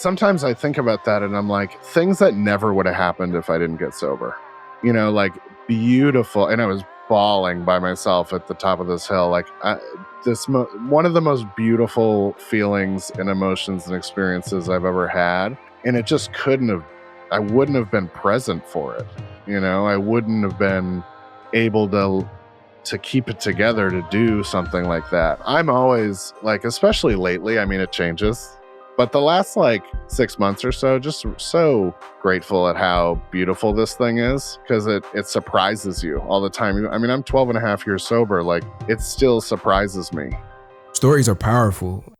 sometimes I think about that and I'm like, things that never would have happened if I didn't get sober. Like beautiful. And I was bawling by myself at the top of this hill. Like one of the most beautiful feelings and emotions and experiences I've ever had. And it just I wouldn't have been present for it. I wouldn't have been able to keep it together to do something like that. I'm always like, especially lately, I mean, it changes. But the last 6 months or so, just so grateful at how beautiful this thing is, because it surprises you all the time. I mean, I'm 12 and a half years sober. Like, it still surprises me. Stories are powerful.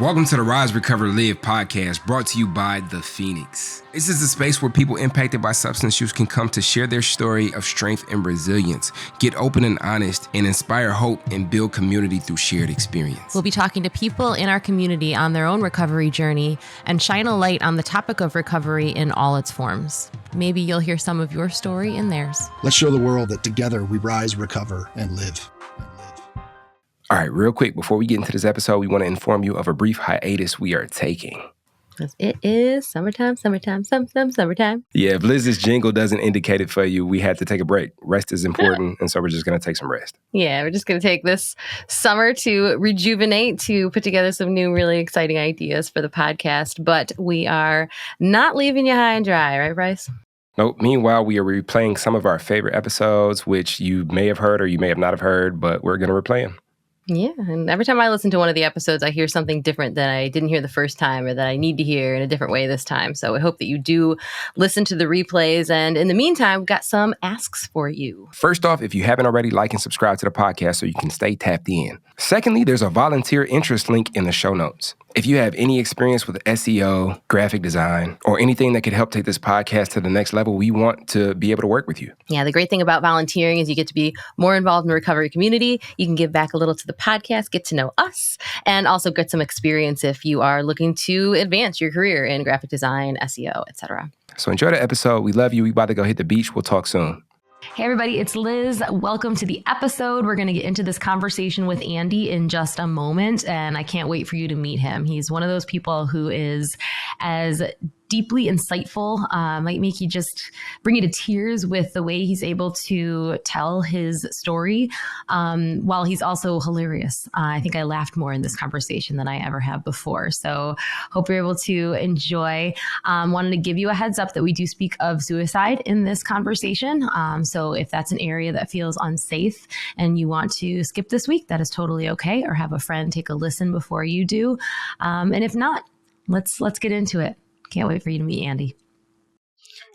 Welcome to the Rise, Recover, Live podcast, brought to you by The Phoenix. This is a space where people impacted by substance use can come to share their story of strength and resilience, get open and honest, and inspire hope and build community through shared experience. We'll be talking to people in our community on their own recovery journey and shine a light on the topic of recovery in all its forms. Maybe you'll hear some of your story in theirs. Let's show the world that together we rise, recover, and live. All right, real quick, before we get into this episode, we want to inform you of a brief hiatus we are taking. It is summertime. Yeah, if Liz's jingle doesn't indicate it for you, we had to take a break. Rest is important, and so we're just going to take some rest. Yeah, we're just going to take this summer to rejuvenate, to put together some new, really exciting ideas for the podcast. But we are not leaving you high and dry, right, Bryce? Nope. Meanwhile, we are replaying some of our favorite episodes, which you may have heard or you may have not have heard, but we're going to replay them. Yeah, and every time I listen to one of the episodes, I hear something different that I didn't hear the first time or that I need to hear in a different way this time. So I hope that you do listen to the replays. And in the meantime, we've got some asks for you. First off, if you haven't already, like and subscribe to the podcast so you can stay tapped in. Secondly, there's a volunteer interest link in the show notes. If you have any experience with SEO, graphic design, or anything that could help take this podcast to the next level, we want to be able to work with you. Yeah, the great thing about volunteering is you get to be more involved in the recovery community. You can give back a little to the podcast, get to know us, and also get some experience if you are looking to advance your career in graphic design, SEO, etc. So enjoy the episode. We love you. We about to go hit the beach. We'll talk soon. Hey everybody, it's Liz. Welcome to the episode. We're going to get into this conversation with Andy in just a moment, and I can't wait for you to meet him. He's one of those people who is as deeply insightful, might make you just bring you to tears with the way he's able to tell his story, while he's also hilarious. I think I laughed more in this conversation than I ever have before. So hope you're able to enjoy. Wanted to give you a heads up that we do speak of suicide in this conversation. So if that's an area that feels unsafe and you want to skip this week, that is totally okay. Or have a friend take a listen before you do. And if not, let's get into it. Can't wait for you to meet Andy.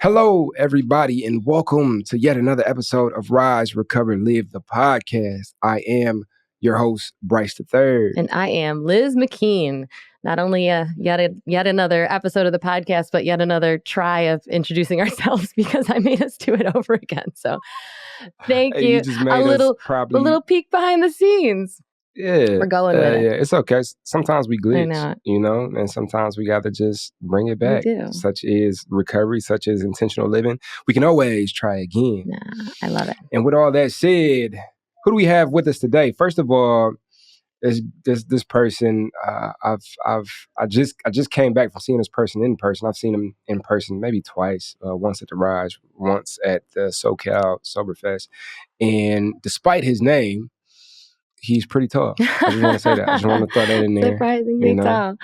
Hello, everybody, and welcome to yet another episode of Rise, Recover, Live, the podcast. I am your host, Bryce III. And I am Liz McKean. Not only yet another episode of the podcast, but yet another try of introducing ourselves because I made us do it over again. So thank you. You just made a little peek behind the scenes. Yeah. We're going with it. Yeah, it's okay. Sometimes we glitch, and sometimes we got to just bring it back. We do. Such is recovery, such as intentional living. We can always try again. I love it. And with all that said, who do we have with us today? First of all, this person. I just came back from seeing this person in person. I've seen him in person maybe twice. Once at the Rise, once at the SoCal Soberfest, and despite his name, he's pretty tall. I just want to say that. I just want to throw that in there. Surprisingly tall.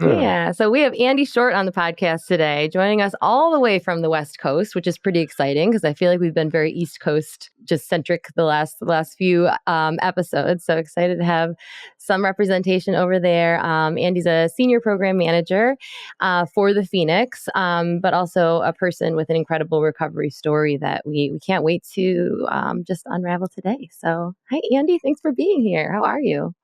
Yeah. So we have Andy Short on the podcast today, joining us all the way from the West Coast, which is pretty exciting because I feel like we've been very East Coast just centric the last few episodes. So excited to have some representation over there. Andy's a senior program manager for the Phoenix, but also a person with an incredible recovery story that we can't wait to just unravel today. So hi, Andy. Thanks for being here. How are you?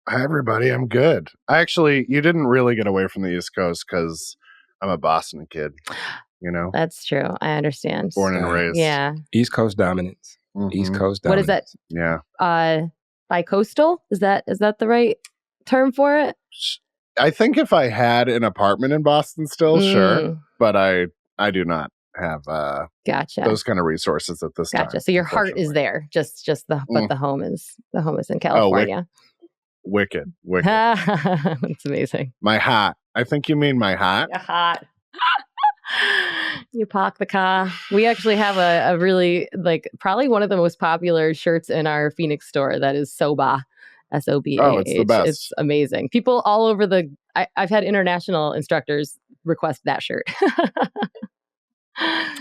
Hi, everybody. I'm good. You didn't really get away from the East Coast because I'm a Boston kid, That's true. I understand. Born and raised. Yeah. East Coast dominance. Mm-hmm. East Coast What dominance. is that? Yeah. Bi-coastal? Is that the right term for it? I think if I had an apartment in Boston still, sure. But I do not have those kind of resources at this time. Gotcha. So your heart is there. Just the home is in California. Wicked. That's amazing. My hat. I think you mean my hat. You're hot. You park the car. We actually have a really, like, probably one of the most popular shirts in our Phoenix store that is Soba. SOBAH. Oh, it's the best. It's amazing. People all over I've had international instructors request that shirt.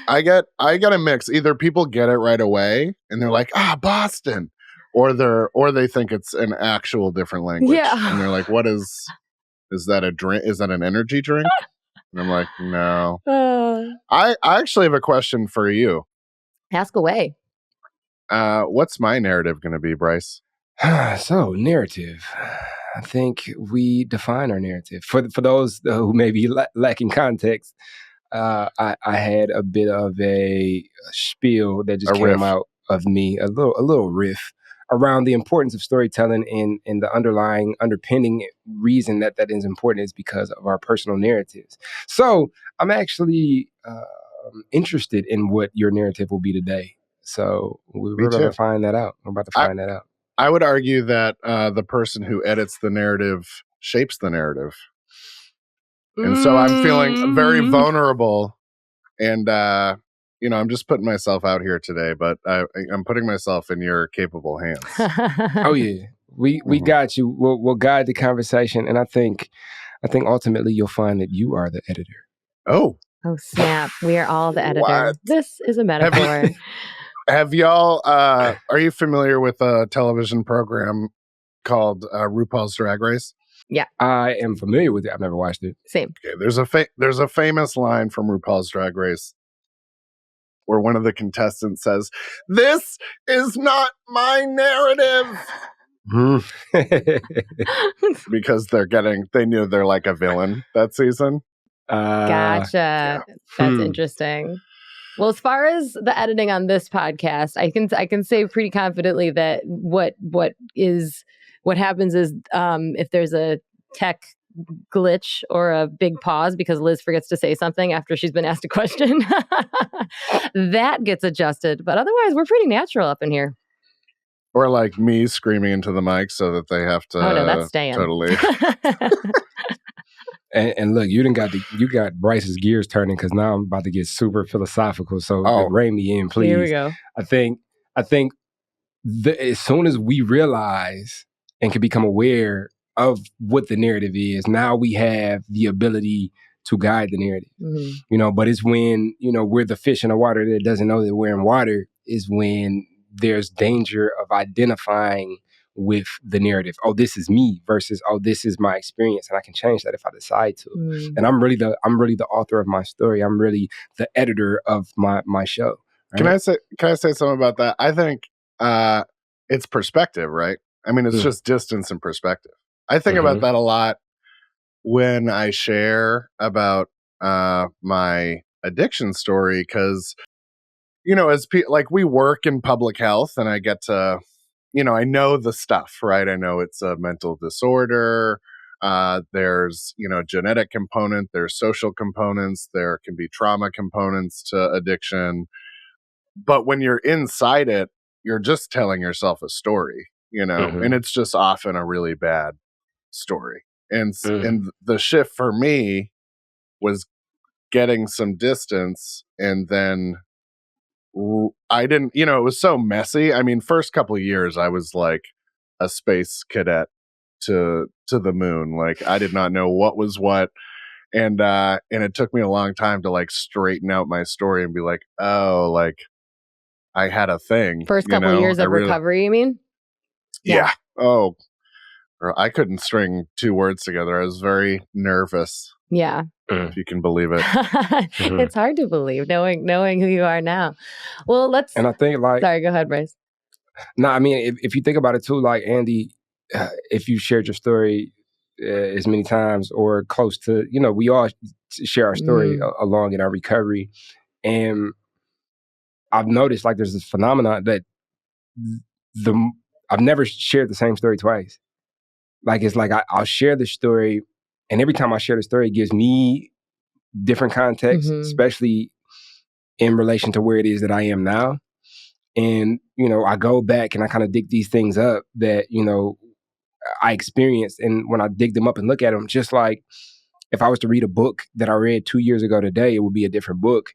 I get a mix. Either people get it right away and they're like, Boston, or they think it's an actual different language. Yeah. And they're like, what is that a drink? Is that an energy drink? And I'm like, no. I actually have a question for you. Ask away. What's my narrative going to be, Bryce? So, narrative. I think we define our narrative. For those who may be lacking context, I had a bit of a spiel that just came out of me, a little riff around the importance of storytelling and the underpinning reason that is important is because of our personal narratives. So I'm actually interested in what your narrative will be today. So we're going to find that out. We're about to find that out. I would argue that the person who edits the narrative shapes the narrative. And so I'm feeling very vulnerable, and I'm just putting myself out here today, but I'm putting myself in your capable hands. Oh yeah, we got you. We'll guide the conversation, and I think ultimately you'll find that you are the editor. Oh snap! We are all the editor. What? This is a metaphor. Have y'all? Are you familiar with a television program called RuPaul's Drag Race? Yeah, I am familiar with it. I've never watched it. Same. Okay, there's a famous line from RuPaul's Drag Race where one of the contestants says, "This is not my narrative," because they knew they're like a villain that season. Gotcha. Yeah. That's interesting. Well, as far as the editing on this podcast, I can say pretty confidently that what happens is if there's a tech glitch or a big pause because Liz forgets to say something after she's been asked a question, that gets adjusted. But otherwise, we're pretty natural up in here. Or like me screaming into the mic so that they have to. Oh no, that's staying. Totally. And look, you got Bryce's gears turning because now I'm about to get super philosophical. So rein me in, please. Here we go. I think as soon as we realize and can become aware of what the narrative is, now we have the ability to guide the narrative. Mm-hmm. But it's when we're the fish in the water that doesn't know that we're in water is when there's danger of identifying with the narrative. Oh, this is me versus this is my experience, and I can change that if I decide to. And I'm really the author of my story. I'm really the editor of my show. Right? Can I say something about that? I think it's perspective, right? I mean, it's just distance and perspective. I think about that a lot when I share about my addiction story because, as we work in public health, and I get to. I know the stuff, right? I know it's a mental disorder. There's, genetic component. There's social components. There can be trauma components to addiction. But when you're inside it, you're just telling yourself a story, and it's just often a really bad story. And the shift for me was getting some distance, and then I didn't, it was so messy. I mean, first couple of years, I was like a space cadet to the moon. Like I did not know what was what. And it took me a long time to like straighten out my story and be like, oh, like I had a thing. First couple of years of recovery, you mean? Yeah. Oh, I couldn't string two words together. I was very nervous. Yeah. If you can believe it. It's hard to believe knowing who you are now. Well, and I think sorry, go ahead, Bryce. No, I mean, if you think about it too, like Andy, if you shared your story as many times or close to, we all share our story along in our recovery. And I've noticed like there's this phenomenon that I've never shared the same story twice. Like, it's like I'll share the story, and every time I share the story, it gives me different context, especially in relation to where it is that I am now. And, I go back and I kind of dig these things up that, I experienced. And when I dig them up and look at them, just like if I was to read a book that I read 2 years ago today, it would be a different book.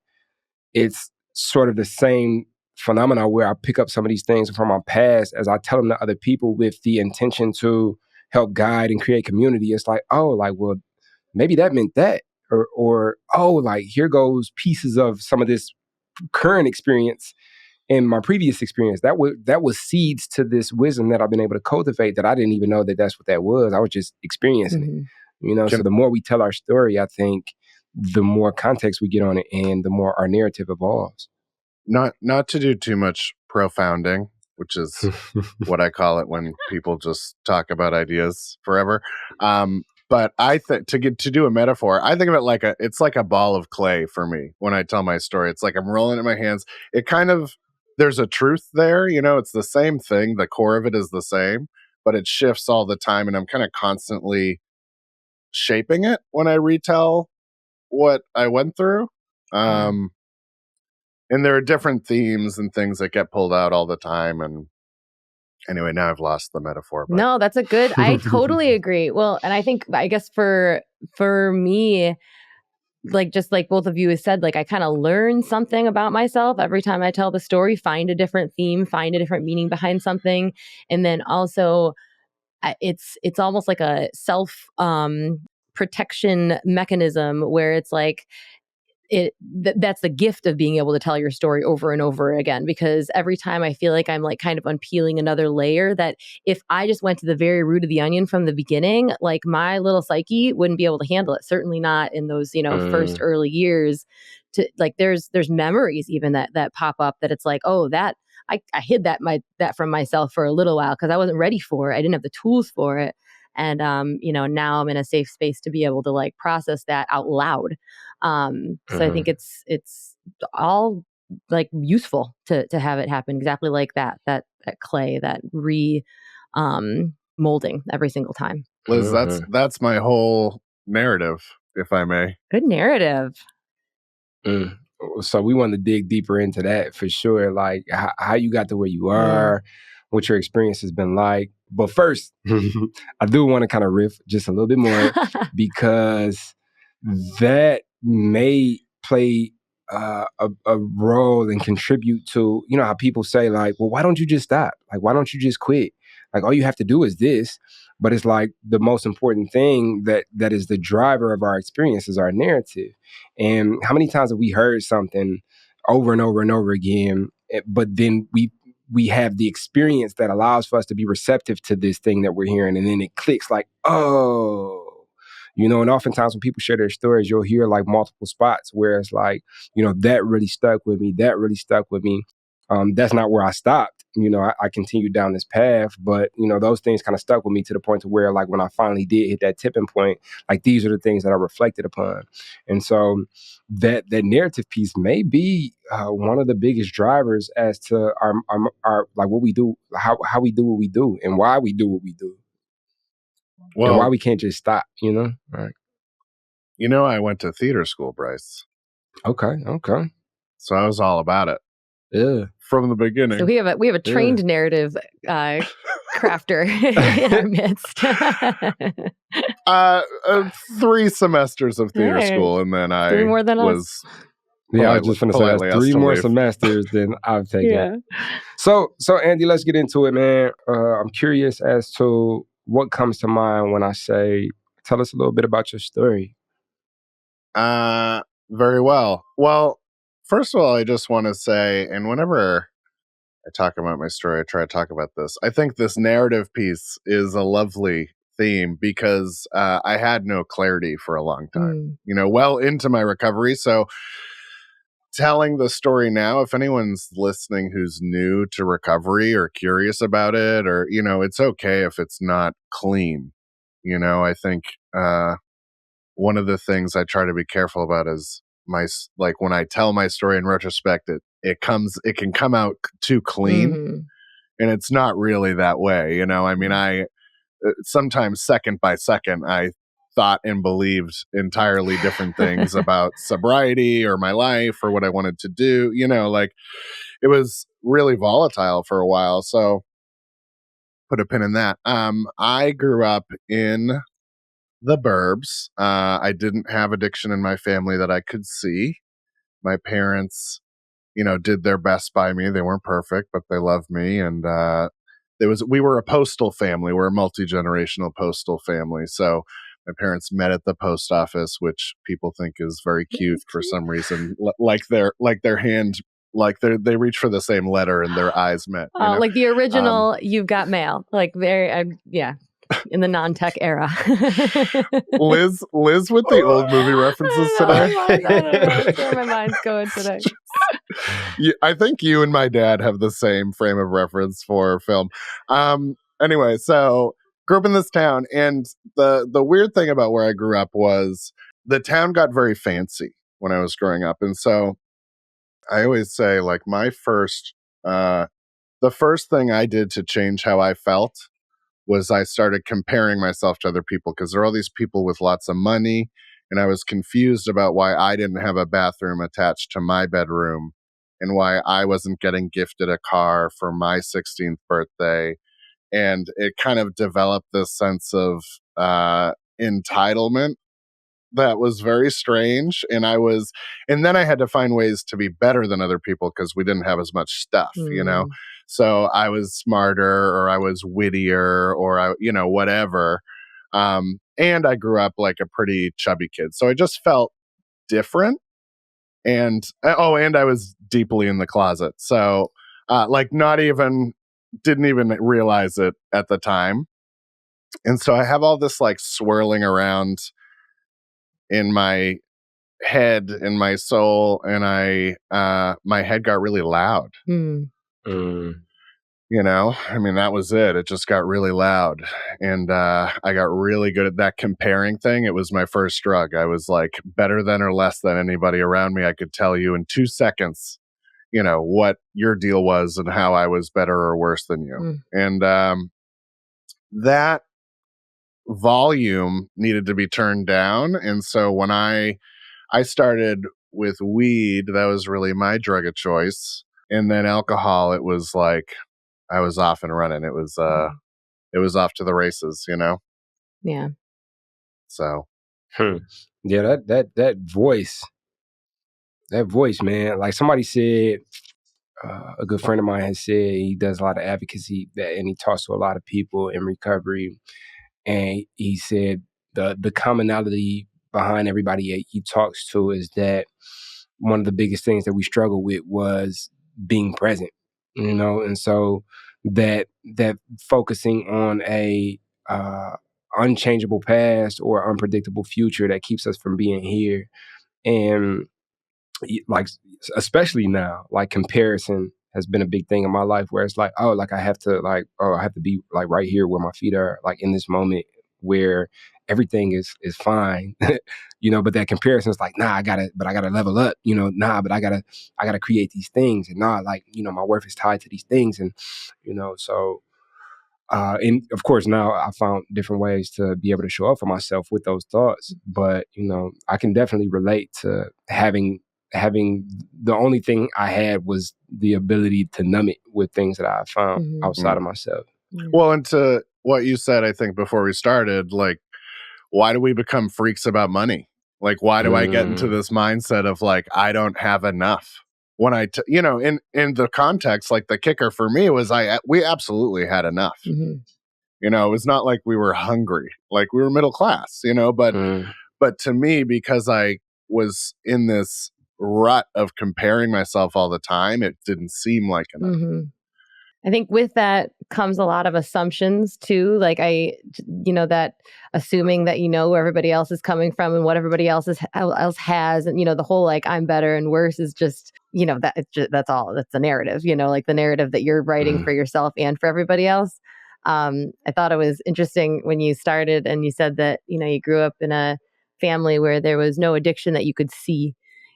It's sort of the same phenomena where I pick up some of these things from my past as I tell them to other people with the intention to help guide and create community. It's like, oh, like, well, maybe that meant that. Or oh, like, here goes pieces of some of this current experience and my previous experience. That was seeds to this wisdom that I've been able to cultivate that I didn't even know that that's what that was. I was just experiencing it. So the more we tell our story, I think the more context we get on it and the more our narrative evolves. Not to do too much profounding, which is what I call it when people just talk about ideas forever. But I think to do a metaphor, I think of it it's like a ball of clay for me when I tell my story. It's like I'm rolling it in my hands. It kind of, there's a truth there, it's the same thing. The core of it is the same, but it shifts all the time, and I'm kind of constantly shaping it when I retell what I went through. And there are different themes and things that get pulled out all the time. And anyway, now I've lost the metaphor. But. No, that's I totally agree. Well, and I guess for me, like, just like both of you have said, like, I kind of learn something about myself every time I tell the story, find a different theme, find a different meaning behind something. And then also it's almost like a self protection mechanism where it's like, that's the gift of being able to tell your story over and over again, because every time I feel like I'm like kind of unpeeling another layer, that if I just went to the very root of the onion from the beginning, like my little psyche wouldn't be able to handle it. Certainly not in those, first early years. To like, there's memories even that pop up that it's like, oh, that I hid that from myself for a little while because I wasn't ready for it. I didn't have the tools for it. And, now I'm in a safe space to be able to like process that out loud. So I think it's all like useful to have it happen exactly like that clay, that molding every single time. Liz, that's my whole narrative, if I may. Good narrative. So we want to dig deeper into that for sure, like how you got to where you are, what your experience has been like. But first, I do want to kind of riff just a little bit more because that may play a role and contribute to, how people say like, well, why don't you just stop? Like, why don't you just quit? Like, all you have to do is this. But it's like the most important thing that is the driver of our experience is our narrative. And how many times have we heard something over and over and over again, but then we have the experience that allows for us to be receptive to this thing that we're hearing, and then it clicks like, oh. And oftentimes when people share their stories, you'll hear like multiple spots where it's like, that really stuck with me. That really stuck with me. That's not where I stopped. I continued down this path, but, those things kind of stuck with me to the point to where, like, when I finally did hit that tipping point, like, these are the things that I reflected upon. And so that narrative piece may be one of the biggest drivers as to our like what we do, how we do what we do and why we do what we do. Well, and why we can't just stop, Right. I went to theater school, Bryce. Okay. So I was all about it. Yeah. From the beginning. So we have a trained narrative crafter in our midst. 3 semesters of theater school, and then I more than was. Yeah, I was just going to say that's 3 more semesters than I've taken. Yeah. So Andy, let's get into it, man. I'm curious as to what comes to mind when I say, tell us a little bit about your story. Very well. Well, first of all, I just want to say, and whenever I talk about my story, I try to talk about this. I think this narrative piece is a lovely theme because I had no clarity for a long time, well into my recovery. So telling the story now, if anyone's listening who's new to recovery or curious about it, or, it's okay if it's not clean. I think one of the things I try to be careful about is when I tell my story in retrospect, it can come out too clean, and it's not really that way. I mean, I sometimes second by second, I thought and believed entirely different things about sobriety or my life or what I wanted to do. It was really volatile for a while. So put a pin in that. I grew up in the burbs. I didn't have addiction in my family that I could see. My parents, did their best by me. They weren't perfect, but they loved me. And we were a postal family. We're a multi-generational postal family. So my parents met at the post office, which people think is very cute for some reason. Like their hand, like they reach for the same letter and their eyes met. Like the original You've Got Mail, like very, yeah. In the non-tech era. Liz with the old movie references today. I don't know. That's where my mind's going today. I think you and my dad have the same frame of reference for film. Anyway, so grew up in this town, and the weird thing about where I grew up was the town got very fancy when I was growing up. And so I always say, like, the first thing I did to change how I felt was I started comparing myself to other people, because there are all these people with lots of money, and I was confused about why I didn't have a bathroom attached to my bedroom and why I wasn't getting gifted a car for my 16th birthday. And it kind of developed this sense of entitlement that was very strange. And then I had to find ways to be better than other people because we didn't have as much stuff, So I was smarter, or I was wittier, or whatever. And I grew up like a pretty chubby kid. So I just felt different. And I was deeply in the closet. So didn't even realize it at the time. And so I have all this like swirling around in my head, in my soul, and my head got really loud. That was it. It just got really loud. And I got really good at that comparing thing. It was my first drug. I was like better than or less than anybody around me. I could tell you in 2 seconds, what your deal was and how I was better or worse than you. And that volume needed to be turned down. And so when I started with weed, that was really my drug of choice. And then alcohol, it was like I was off and running. It was off to the races, Yeah. So yeah, that voice, man. Like somebody said, a good friend of mine has said he does a lot of advocacy and he talks to a lot of people in recovery. And he said the commonality behind everybody he talks to is that one of the biggest things that we struggle with was being present, and so that focusing on a unchangeable past or unpredictable future that keeps us from being here. And like, especially now, like comparison has been a big thing in my life, where it's like, I have to be like right here where my feet are, like in this moment where everything is fine, but that comparison is like, I gotta level up, but I gotta create these things, and my worth is tied to these things. And, so, and of course now I found different ways to be able to show up for myself with those thoughts. But, I can definitely relate to having the only thing I had was the ability to numb it with things that I found outside of myself. Well, and to what you said, I think before we started, like, why do we become freaks about money? Like, why do I get into this mindset of like, I don't have enough? When in the context, like the kicker for me was we absolutely had enough. It was not like we were hungry, like we were middle class, but to me, because I was in this rut of comparing myself all the time, it didn't seem like enough. I think with that comes a lot of assumptions too. Like that assuming that where everybody else is coming from and what everybody else has, and the whole like I'm better and worse is just that's all. That's the narrative. Like the narrative that you're writing for yourself and for everybody else. I thought it was interesting when you started and you said that you grew up in a family where there was no addiction that you could see.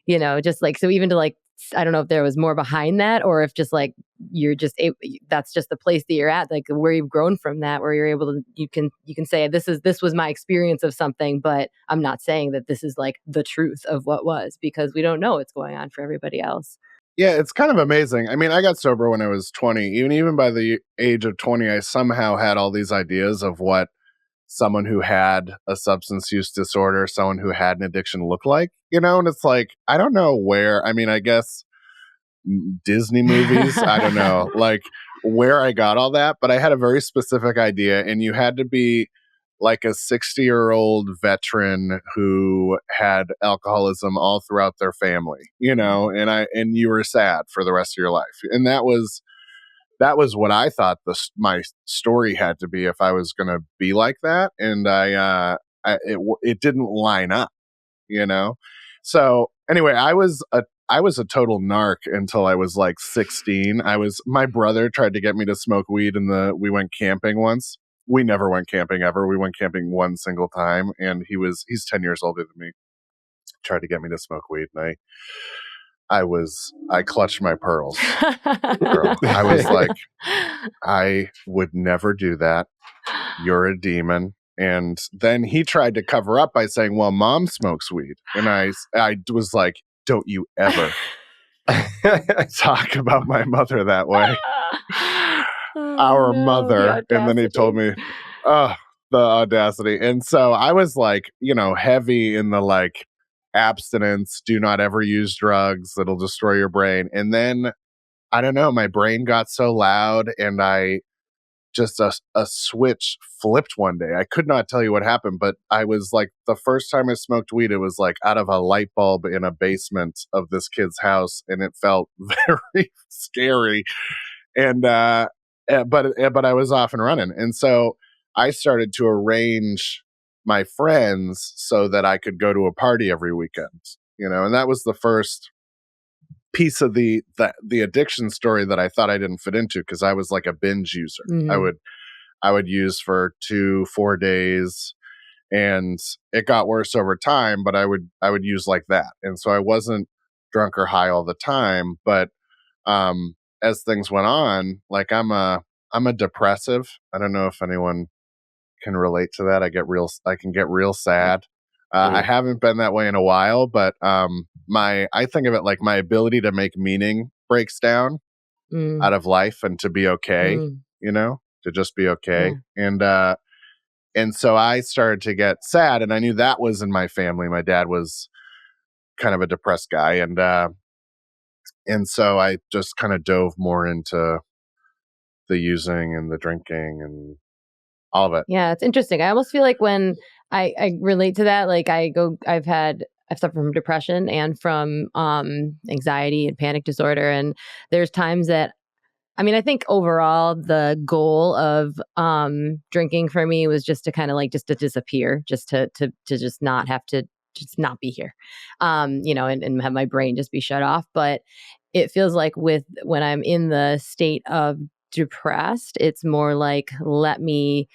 Just like, so even to like, I don't know if there was more behind that, or if just like you're just that's just the place that you're at, like where you've grown from that, where you're able to you can say this was my experience of something, but I'm not saying that this is like the truth of what was, because we don't know what's going on for everybody else. Yeah, it's kind of amazing. I mean, I got sober when I was 20. Even by the age of 20, I somehow had all these ideas of what someone who had a substance use disorder, someone who had an addiction looked like, and it's like, I don't know where. I mean, I guess Disney movies, I don't know, like where I got all that, but I had a very specific idea, and you had to be like a 60-year-old veteran who had alcoholism all throughout their family, and you were sad for the rest of your life. And that was what I thought my story had to be if I was going to be like that. And it didn't line up, you know? So anyway, I was a total narc until I was like 16. My brother tried to get me to smoke weed we went camping once. We never went camping ever. We went camping one single time, and he's 10 years older than me. Tried to get me to smoke weed, and I clutched my pearls. Girl. I was like, I would never do that. You're a demon. And then he tried to cover up by saying, well, mom smokes weed. And I was like, don't you ever talk about my mother that way. Our mother. And then he told me, oh, the audacity. And so I was like, heavy in the like abstinence, do not ever use drugs, it'll destroy your brain. And then I don't know, my brain got so loud, and I just a switch flipped one day. I could not tell you what happened, but I was like, the first time I smoked weed, it was like out of a light bulb in a basement of this kid's house, and it felt very scary. And but I was off and running, and so I started to arrange my friends so that I could go to a party every weekend, and that was the first piece of the addiction story that I thought I didn't fit into, because I was like a binge user. Mhm. I would use for 2-4 days, and it got worse over time, but I would use like that. And so I wasn't drunk or high all the time, but as things went on, like I'm a depressive. I don't know if anyone can relate to that. I can get real sad. I haven't been that way in a while, but I think of it like my ability to make meaning breaks down Mm. out of life, and to be okay, Mm. to just be okay. And so I started to get sad, and I knew that was in my family. My dad was kind of a depressed guy, and so I just kind of dove more into the using and the drinking and all of it. Yeah, it's interesting. I almost feel like when I relate to that, like I've suffered from depression and from anxiety and panic disorder. And there's times that, I mean, I think overall the goal of drinking for me was just to kind of like just to disappear, just to just not have to just not be here, and have my brain just be shut off. But it feels like when I'm in the state of depressed, it's more like, let me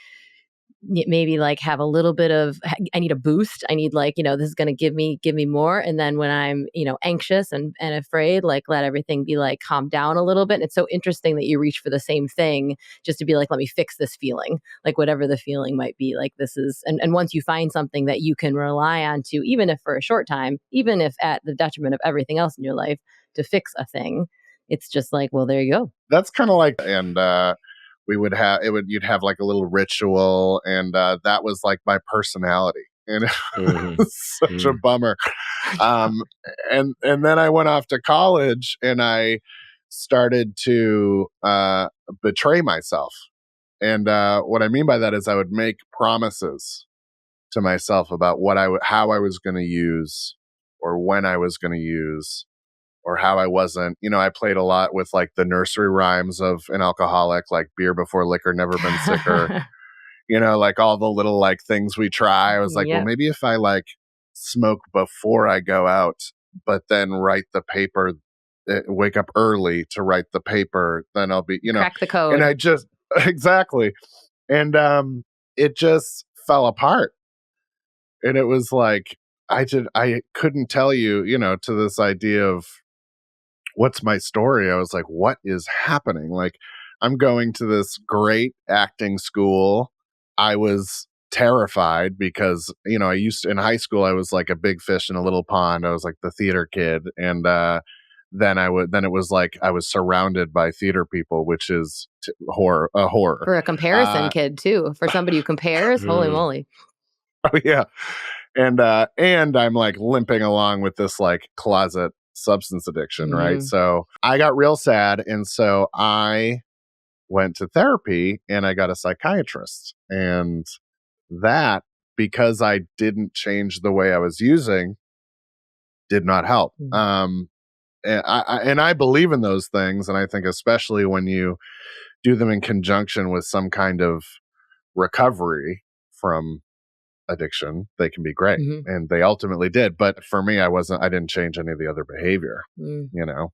maybe like have a little bit of, I need a boost, I need like, this is going to give me more. And then when I'm anxious and afraid, like let everything be like calm down a little bit. And it's so interesting that you reach for the same thing, just to be like, let me fix this feeling, like whatever the feeling might be. Like this is, and once you find something that you can rely on to, even if for a short time, even if at the detriment of everything else in your life, to fix a thing, it's just like, well, there you go. That's kind of like, and you'd have like a little ritual, and that was like my personality, and it was such a bummer. And then I went off to college, and I started to betray myself. And what I mean by that is I would make promises to myself about how I was going to use, or when I was going to use, or how I wasn't. I played a lot with like the nursery rhymes of an alcoholic, like beer before liquor, never been sicker. Like all the little like things we try. I was like, well, Yep. maybe if I like smoke before I go out, but then write the paper, wake up early to write the paper, then I'll be, Crack the code. and I just, exactly. And it just fell apart. And it was like, I couldn't tell you, to this idea of, what's my story? I was like, what is happening? Like, I'm going to this great acting school. I was terrified because, in high school, I was like a big fish in a little pond. I was like the theater kid. And then it was like I was surrounded by theater people, which is horror. For a comparison kid too, for somebody who compares, holy moly. Oh yeah. And I'm like limping along with this like closet substance addiction, right? So I got real sad, and so I went to therapy and I got a psychiatrist. And that, because I didn't change the way I was using, did not help. And I believe in those things, and I think especially when you do them in conjunction with some kind of recovery from addiction, they can be great. And they ultimately did. But for me, I didn't change any of the other behavior, you know?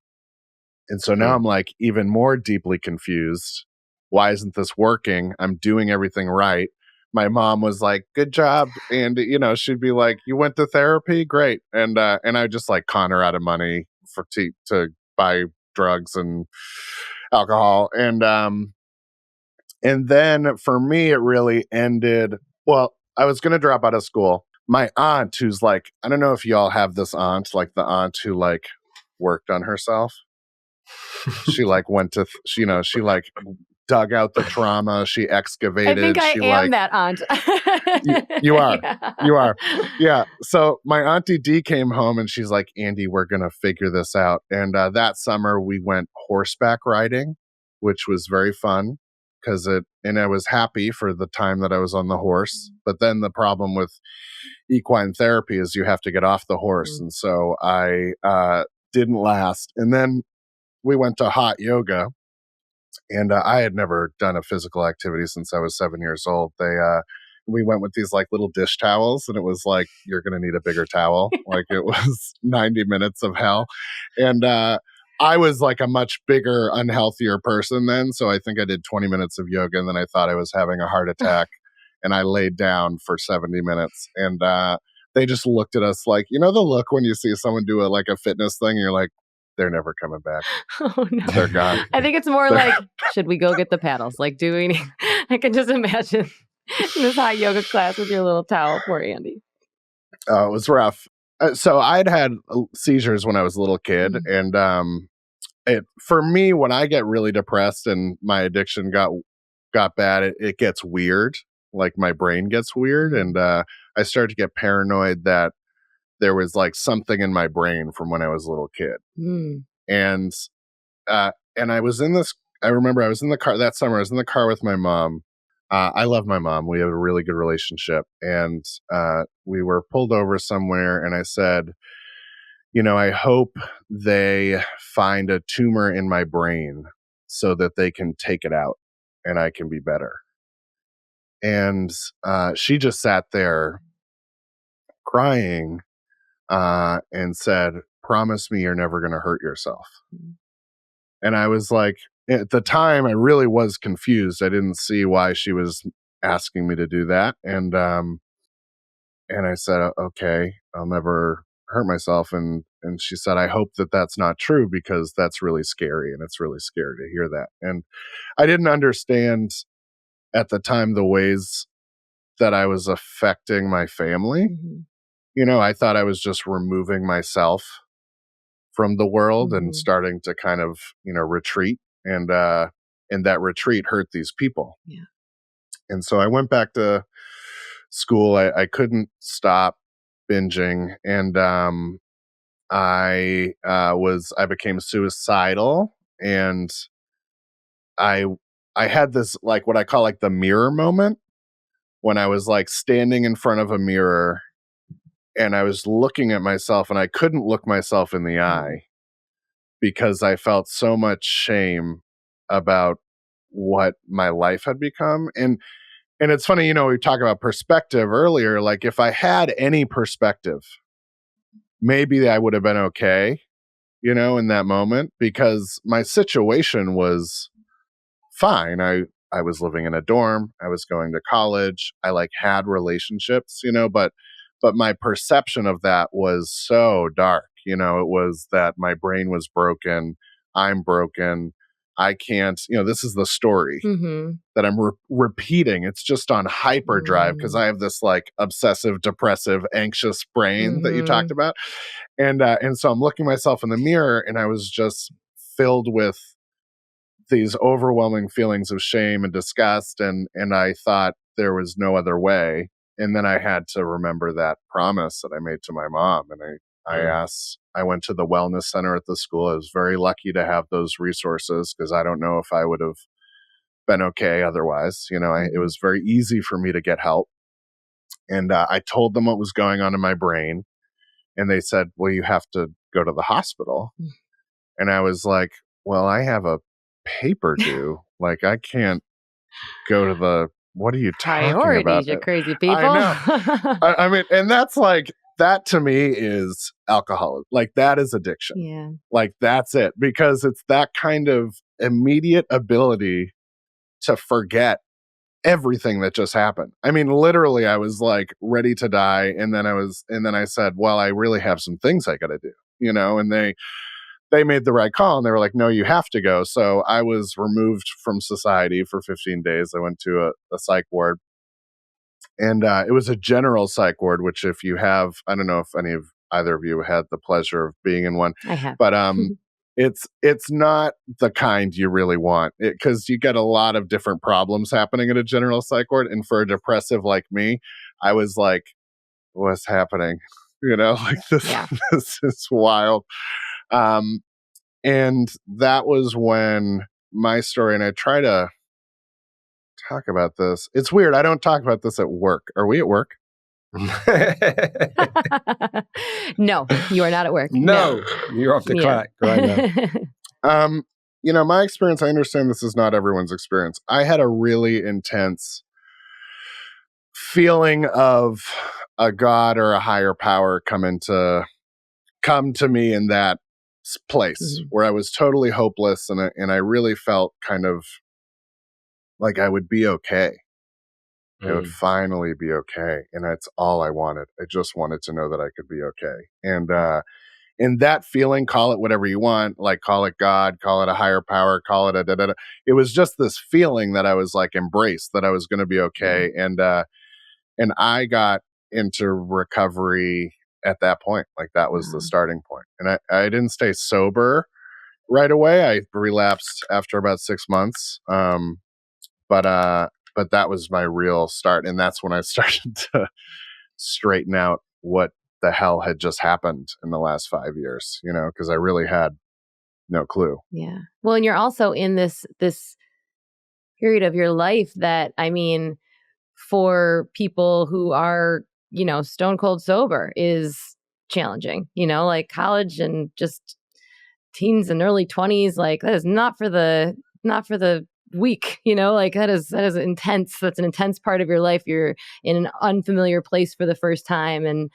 And so now I'm like even more deeply confused. Why isn't this working? I'm doing everything right. My mom was like, good job. And, you know, she'd be like, you went to therapy? Great. And I just like con her out of money to buy drugs and alcohol. And then for me, it really ended. Well, I was going to drop out of school. My aunt, who's like, I don't know if y'all have this aunt, like the aunt who like worked on herself. She like went to, she like dug out the trauma. She excavated. I think I am that aunt. You are. Yeah. You are. Yeah. So my auntie D came home and she's like, Andy, we're going to figure this out. And that summer we went horseback riding, which was very fun and I was happy for the time that I was on the horse. But then the problem with equine therapy is you have to get off the horse. And so I didn't last. And then we went to hot yoga. And I had never done a physical activity since I was 7 years old. We went with these like little dish towels, and it was like, you're going to need a bigger towel. Like it was 90 minutes of hell. And I was like a much bigger, unhealthier person then. So I think I did 20 minutes of yoga, and then I thought I was having a heart attack. And I laid down for 70 minutes. And they just looked at us like, you know, the look when you see someone do a fitness thing, and you're like, they're never coming back. Oh no, they're gone. I think it's more like, should we go get the paddles? Like doing, I can just imagine this hot yoga class with your little towel. Poor Andy. Oh, it was rough. So I'd had seizures when I was a little kid, and for me, when I get really depressed and my addiction got bad, it gets weird. Like my brain gets weird, and I started to get paranoid that there was like something in my brain from when I was a little kid. And I was in this, I remember I was in the car that summer. I was in the car with my mom. I love my mom. We have a really good relationship. And we were pulled over somewhere, and I said, you know, I hope they find a tumor in my brain so that they can take it out and I can be better. And she just sat there crying and said, promise me you're never going to hurt yourself. And I was like, at the time, I really was confused. I didn't see why she was asking me to do that. And I said, okay, I'll never hurt myself. And she said, I hope that that's not true, because that's really scary. And it's really scary to hear that. And I didn't understand at the time the ways that I was affecting my family. You know, I thought I was just removing myself from the world and starting to kind of, you know, retreat. And that retreat hurt these people. Yeah. And so I went back to school. I couldn't stop binging. And I became suicidal. And I had this, like, what I call like the mirror moment, when I was like standing in front of a mirror and I was looking at myself, and I couldn't look myself in the eye because I felt so much shame about what my life had become. And it's funny, you know, we talked about perspective earlier. Like if I had any perspective, maybe I would have been okay, you know, in that moment, because my situation was fine. I was living in a dorm. I was going to college. I like had relationships, you know, but my perception of that was so dark. You know, it was that my brain was broken. I'm broken. I can't, this is the story Mm-hmm. that I'm repeating. It's just on hyperdrive because I have this like obsessive, depressive, anxious brain that you talked about. And so I'm looking myself in the mirror and I was just filled with these overwhelming feelings of shame and disgust. And I thought there was no other way. And then I had to remember that promise that I made to my mom. And I went to the wellness center at the school. I was very lucky to have those resources because I don't know if I would have been okay otherwise. It was very easy for me to get help. And I told them what was going on in my brain. And they said, well, you have to go to the hospital. And I was like, well, I have a paper due. Like, I can't go to the, what are you talking about? Priorities, you crazy people. I know. I mean, and that's like, that to me is alcoholism. Like, that is addiction. Yeah. Like, that's it. Because it's that kind of immediate ability to forget everything that just happened. I mean, literally, I was like ready to die. And then I said, well, I really have some things I got to do, and they made the right call and they were like, no, you have to go. So I was removed from society for 15 days. I went to a psych ward. And it was a general psych ward, which if you have, I don't know if either of you had the pleasure of being in one. I have. But it's not the kind you really want because you get a lot of different problems happening at a general psych ward. And for a depressive like me, I was like, what's happening? Like this, this is wild. And that was when my story, and I try to talk about this. It's weird. I don't talk about this at work. Are we at work? No, you are not at work. No, you're off the clock right now. My experience, I understand this is not everyone's experience. I had a really intense feeling of a God or a higher power come to me in that place where I was totally hopeless. And I really felt kind of like I would be okay. I would finally be okay. And that's all I wanted. I just wanted to know that I could be okay. And in that feeling, call it whatever you want, like call it God, call it a higher power, call it a da-da-da. It was just this feeling that I was like embraced, that I was going to be okay. And I got into recovery at that point. Like that was the starting point. And I didn't stay sober right away. I relapsed after about 6 months. But that was my real start. And that's when I started to straighten out what the hell had just happened in the last 5 years, because I really had no clue. Yeah. Well, and you're also in this period of your life that, I mean, for people who are, stone cold sober is challenging, like college and just teens and early 20s, like that is not for the weak, like that is intense. That's an intense part of your life. You're in an unfamiliar place for the first time. And,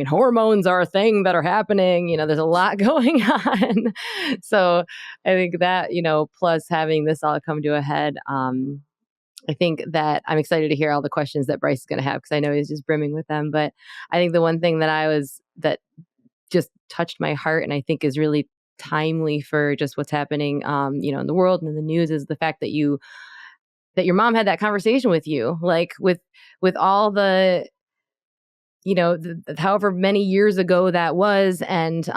hormones are a thing that are happening, there's a lot going on. So I think that, plus having this all come to a head, I think that I'm excited to hear all the questions that Bryce is going to have, because I know he's just brimming with them. But I think the one thing that just touched my heart and I think is really timely for just what's happening, in the world and in the news, is the fact that your mom had that conversation with you, like with all the, however many years ago that was. And,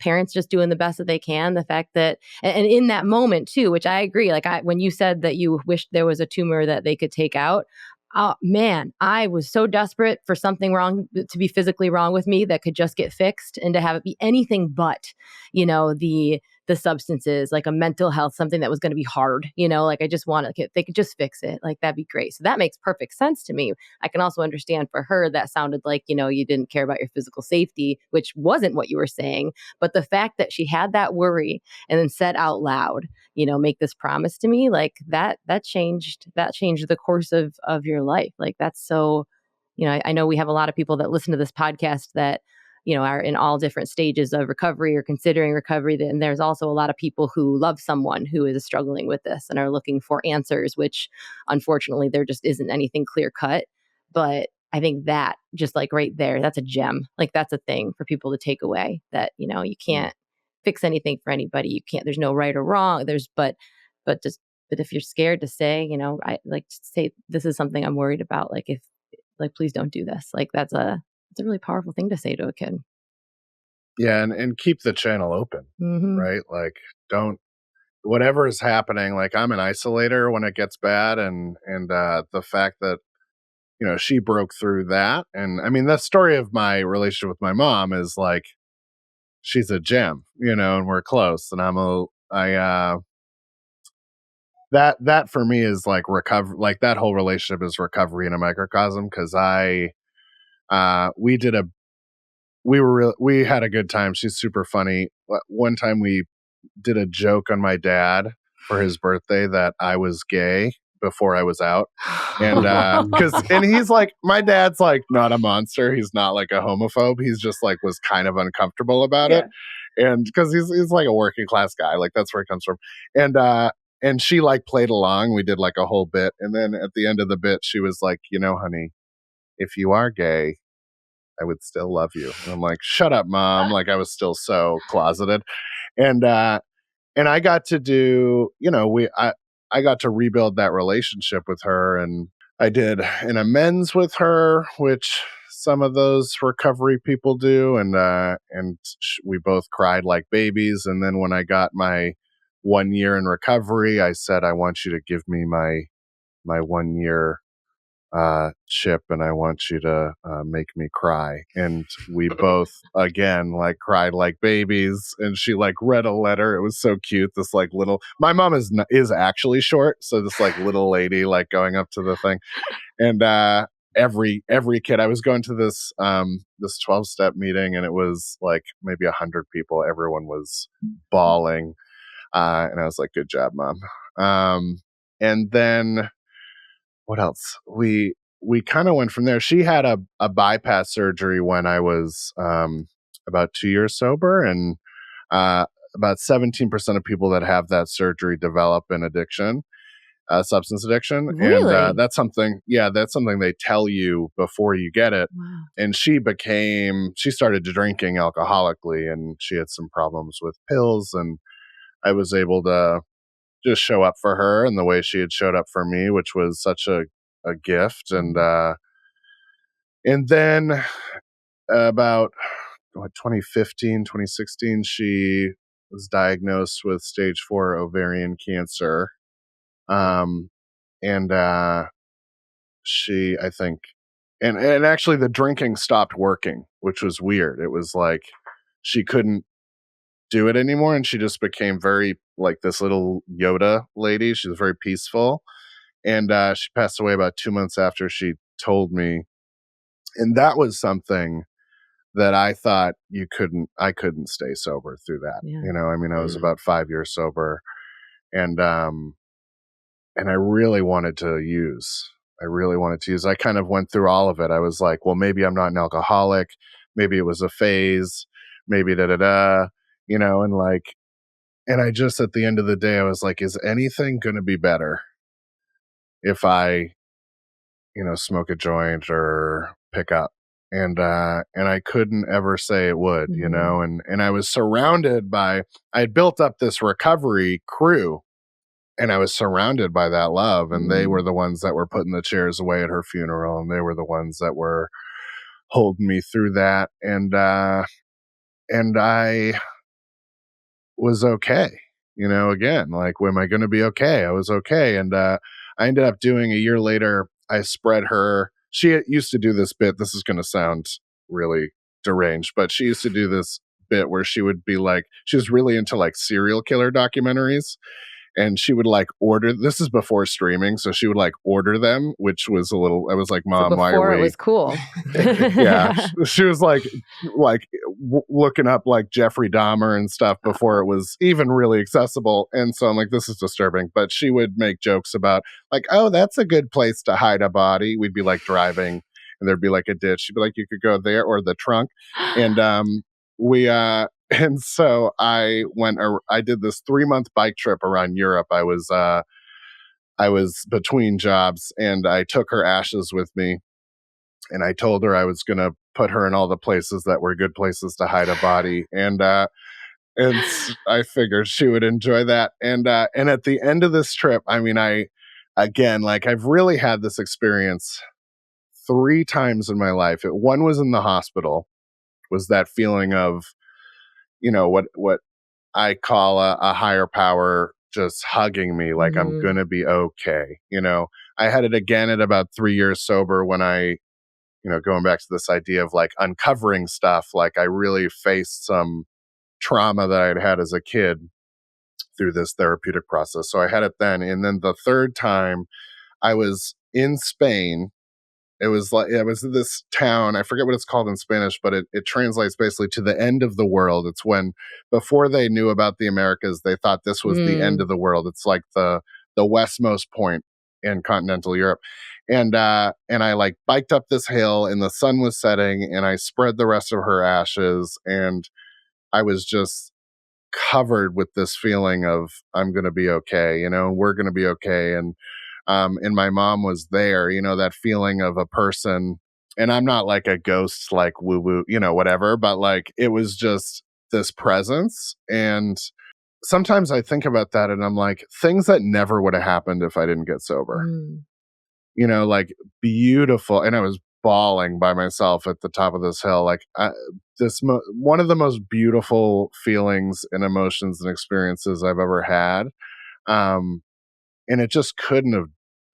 parents just doing the best that they can. The fact that, and in that moment too, which I agree, like when you said that you wished there was a tumor that they could take out, oh man, I was so desperate for something wrong to be physically wrong with me that could just get fixed, and to have it be anything but, the substances, like a mental health, something that was going to be hard, like I just want to, they could just fix it. Like that'd be great. So that makes perfect sense to me. I can also understand for her that sounded like, you didn't care about your physical safety, which wasn't what you were saying. But the fact that she had that worry and then said out loud, make this promise to me, like that changed the course of your life. Like that's so, I know we have a lot of people that listen to this podcast that, are in all different stages of recovery or considering recovery. And there's also a lot of people who love someone who is struggling with this and are looking for answers, which unfortunately there just isn't anything clear cut. But I think that just like right there, that's a gem. Like that's a thing for people to take away, that, you can't fix anything for anybody. You can't. There's no right or wrong. But if you're scared to say, you know, I like to say this is something I'm worried about. Like if like please don't do this. Like it's a really powerful thing to say to a kid. Yeah, and keep the channel open, right? Like don't whatever is happening. Like I'm an isolator when it gets bad, and the fact that you know she broke through that, and I mean the story of my relationship with my mom is like she's a gem, you know, and we're close, and that for me is like recover, like that whole relationship is recovery in a microcosm because we had a good time. She's super funny. One time we did a joke on my dad for his birthday that I was gay before I was out. And and he's like, my dad's like not a monster. He's not like a homophobe. He's just like was kind of uncomfortable about it. And because he's like a working class guy, like that's where it comes from. And she like played along. We did like a whole bit. And then at the end of the bit, she was like, you know, honey, if you are gay, I would still love you. And I'm like, shut up, mom. Like I was still so closeted. And I got to do, you know, I got to rebuild that relationship with her, and I did an amends with her, which some of those recovery people do, and we both cried like babies. And then when I got my 1 year in recovery, I said, I want you to give me my 1 year chip, and I want you to make me cry. And we both again like cried like babies, and she like read a letter. It was so cute. This like little, my mom is actually short, so this like little lady like going up to the thing. And every kid, I was going to this 12-step meeting, and it was like maybe 100 people. Everyone was bawling, and I was like, good job, mom. And then what else? We kind of went from there. She had a bypass surgery when I was about 2 years sober, and about 17% of people that have that surgery develop an addiction, substance addiction. Really? And that's something they tell you before you get it. Wow. And she started drinking alcoholically, and she had some problems with pills, and I was able to just show up for her in the way she had showed up for me, which was such a gift. And then about 2015, 2016, she was diagnosed with stage 4 ovarian cancer. And she, I think, and actually the drinking stopped working, which was weird. It was like she couldn't do it anymore, and she just became very like this little Yoda lady. She was very peaceful, and she passed away about 2 months after she told me. And that was something that I thought I couldn't stay sober through that. Yeah. You know, I mean, I was about 5 years sober, and I really wanted to use. I kind of went through all of it. I was like, well, maybe I'm not an alcoholic. Maybe it was a phase. Maybe you know, and I just, at the end of the day, I was like, is anything going to be better if I, you know, smoke a joint or pick up? And I couldn't ever say it would, you know, and I was surrounded by, I had built up this recovery crew, and I was surrounded by that love, and they were the ones that were putting the chairs away at her funeral, and they were the ones that were holding me through that. And I was okay, you know, again, like, am I going to be okay? I was okay. And I ended up doing, a year later, I spread her. She used to do this bit. This is going to sound really deranged, but she used to do this bit where she would be like, she was really into like serial killer documentaries. And she would like order, this is before streaming, so she would like order them, which was a little, I was like, mom, why are we? Before it was cool. Yeah. She was like looking up like Jeffrey Dahmer and stuff before it was even really accessible. And so I'm like, this is disturbing. But she would make jokes about like, oh, that's a good place to hide a body. We'd be like driving, and there'd be like a ditch. She'd be like, you could go there, or the trunk. And and so I did this 3-month bike trip around Europe. I was between jobs, and I took her ashes with me, and I told her I was going to put her in all the places that were good places to hide a body. And And I figured she would enjoy that. And at the end of this trip, I mean, I've really had this experience 3 times in my life. One was in the hospital, was that feeling of, what I call a higher power just hugging me like I'm Mhm. gonna be okay. I had it again at about 3 years sober when going back to this idea of like uncovering stuff, like I really faced some trauma that I'd had as a kid through this therapeutic process. So I had it then. And then the third time I was in Spain. It was this town. I forget what it's called in Spanish, but it translates basically to the end of the world. It's when before they knew about the Americas, they thought this was the end of the world. It's like the westmost point in continental Europe. And I like biked up this hill and the sun was setting and I spread the rest of her ashes and I was just covered with this feeling of I'm going to be okay, we're going to be okay. And my mom was there, that feeling of a person. And I'm not like a ghost, like woo woo, whatever, but like it was just this presence. And sometimes I think about that and I'm like, things that never would have happened if I didn't get sober, like beautiful. And I was bawling by myself at the top of this hill. Like one of the most beautiful feelings and emotions and experiences I've ever had. And it just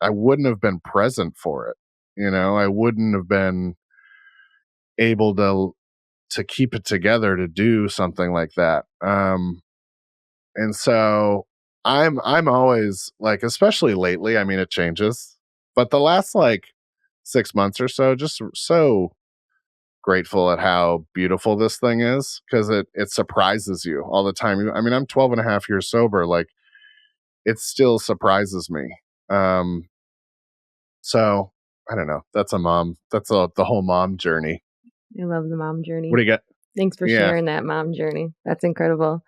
I wouldn't have been present for it. I wouldn't have been able to keep it together to do something like that. And so I'm always like, especially lately, I mean, it changes, but the last like 6 months or so, just so grateful at how beautiful this thing is because it surprises you all the time. I mean, I'm 12 and a half years sober. Like it still surprises me. So I don't know. That's the whole mom journey. I love the mom journey. What do you got? Thanks for sharing that mom journey. That's incredible.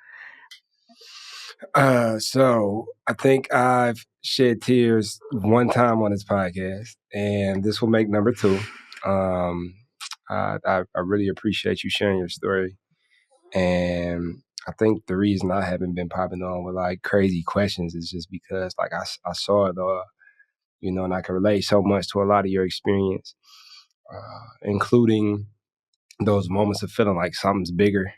So I think I've shed tears one time on this podcast, and this will make number 2. I really appreciate you sharing your story, and I think the reason I haven't been popping on with like crazy questions is just because like I saw it all, and I can relate so much to a lot of your experience, including those moments of feeling like something's bigger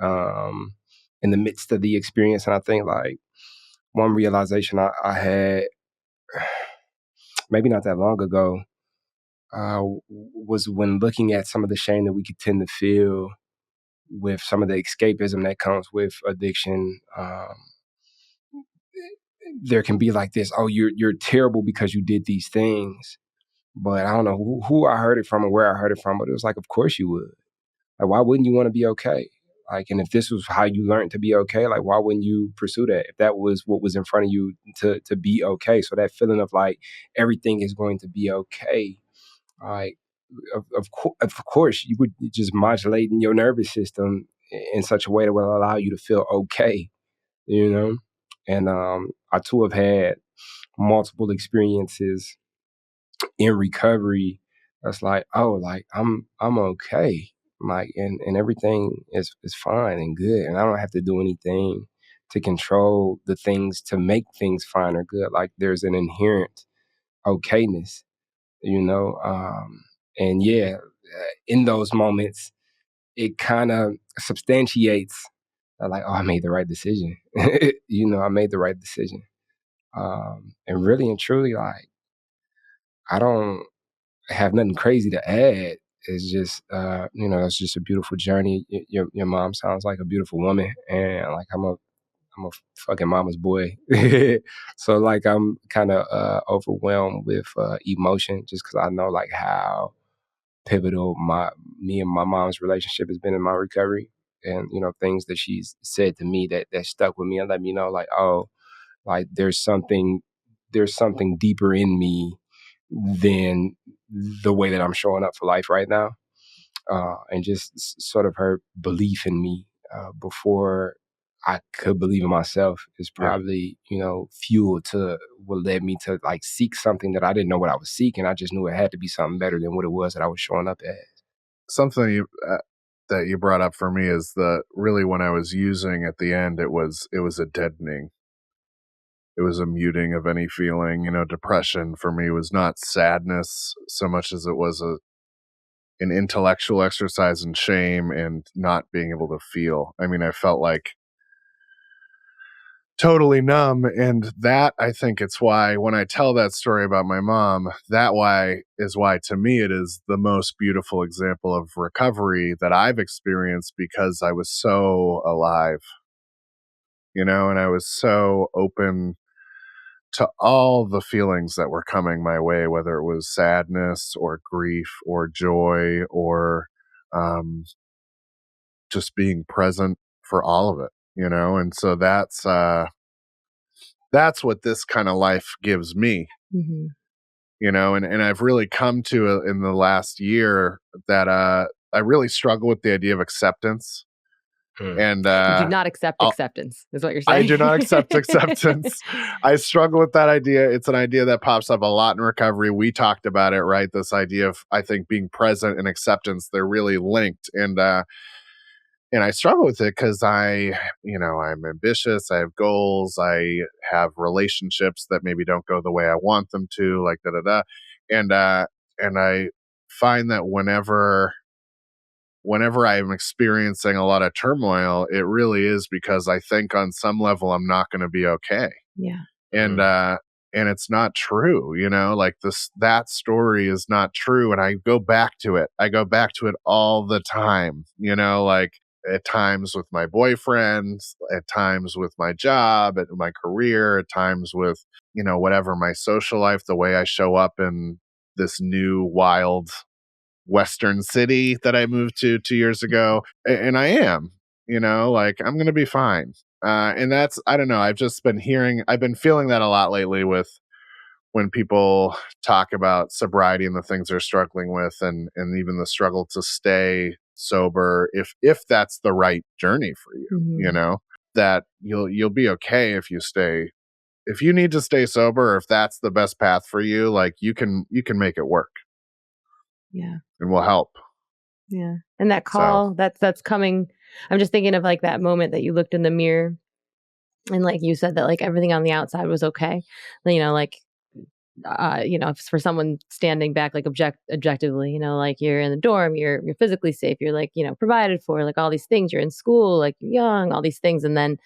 in the midst of the experience. And I think like one realization I had maybe not that long ago was when looking at some of the shame that we could tend to feel with some of the escapism that comes with addiction. There can be like this, oh, you're terrible because you did these things. But I don't know who I heard it from or where I heard it from, but it was like, of course you would. Like, why wouldn't you want to be okay? Like, and if this was how you learned to be okay, like, why wouldn't you pursue that? If that was what was in front of you to be okay. So that feeling of like everything is going to be okay, like, of course, you would just modulate in your nervous system in such a way that will allow you to feel okay, And I too have had multiple experiences in recovery. That's like, oh, like I'm okay, like, and everything is fine and good, and I don't have to do anything to control the things to make things fine or good. Like there's an inherent okayness, and yeah, in those moments, it kind of substantiates like, oh, I made the right decision. I made the right decision. And really and truly, like, I don't have nothing crazy to add. It's just, it's just a beautiful journey. Your mom sounds like a beautiful woman, and like I'm a fucking mama's boy. So like I'm kind of overwhelmed with emotion just because I know like how pivotal me and my mom's relationship has been in my recovery, and things that she's said to me that stuck with me and let me know like, oh, like there's something deeper in me than the way that I'm showing up for life right now, and just sort of her belief in me before I could believe in myself is probably, fuel to what led me to like seek something that I didn't know what I was seeking. I just knew it had to be something better than what it was that I was showing up as. Something that you brought up for me is really when I was using at the end, it was a deadening. It was a muting of any feeling. Depression for me was not sadness so much as it was an intellectual exercise in shame and not being able to feel. I mean, I felt like totally numb. And that, I think it's why when I tell that story about my mom, is why to me it is the most beautiful example of recovery that I've experienced, because I was so alive, and I was so open to all the feelings that were coming my way, whether it was sadness or grief or joy or just being present for all of it, and so that's what this kind of life gives me. Mm-hmm. And I've really come to in the last year that I really struggle with the idea of acceptance. And you do not accept acceptance, is what you're saying. I do not accept acceptance. I struggle with that idea. It's an idea that pops up a lot in recovery. We talked about it, right? This idea of, I think, being present and acceptance, they're really linked. And I struggle with it because I'm ambitious. I have goals. I have relationships that maybe don't go the way I want them to, like and I find that whenever I'm experiencing a lot of turmoil, it really is because I think on some level I'm not going to be okay. Yeah. And it's not true, like that story is not true. And I go back to it. I go back to it all the time, like at times with my boyfriend, at times with my job, at my career, at times with, whatever, my social life, the way I show up in this new wild Western city that I moved to 2 years ago. And I am, like I'm going to be fine. And that's, I don't know, I've been feeling that a lot lately with when people talk about sobriety and the things they're struggling with, and even the struggle to stay sober, if that's the right journey for you, Mm-hmm. that you'll be okay if you need to stay sober, or if that's the best path for you, like you can make it work. Yeah. And we'll help. Yeah. And that call that's coming, I'm just thinking of like that moment that you looked in the mirror and like you said that like everything on the outside was okay. Like for someone standing back, like objectively, like you're in the dorm, you're physically safe, you're like, provided for, like all these things, you're in school, like you're young, all these things. And then,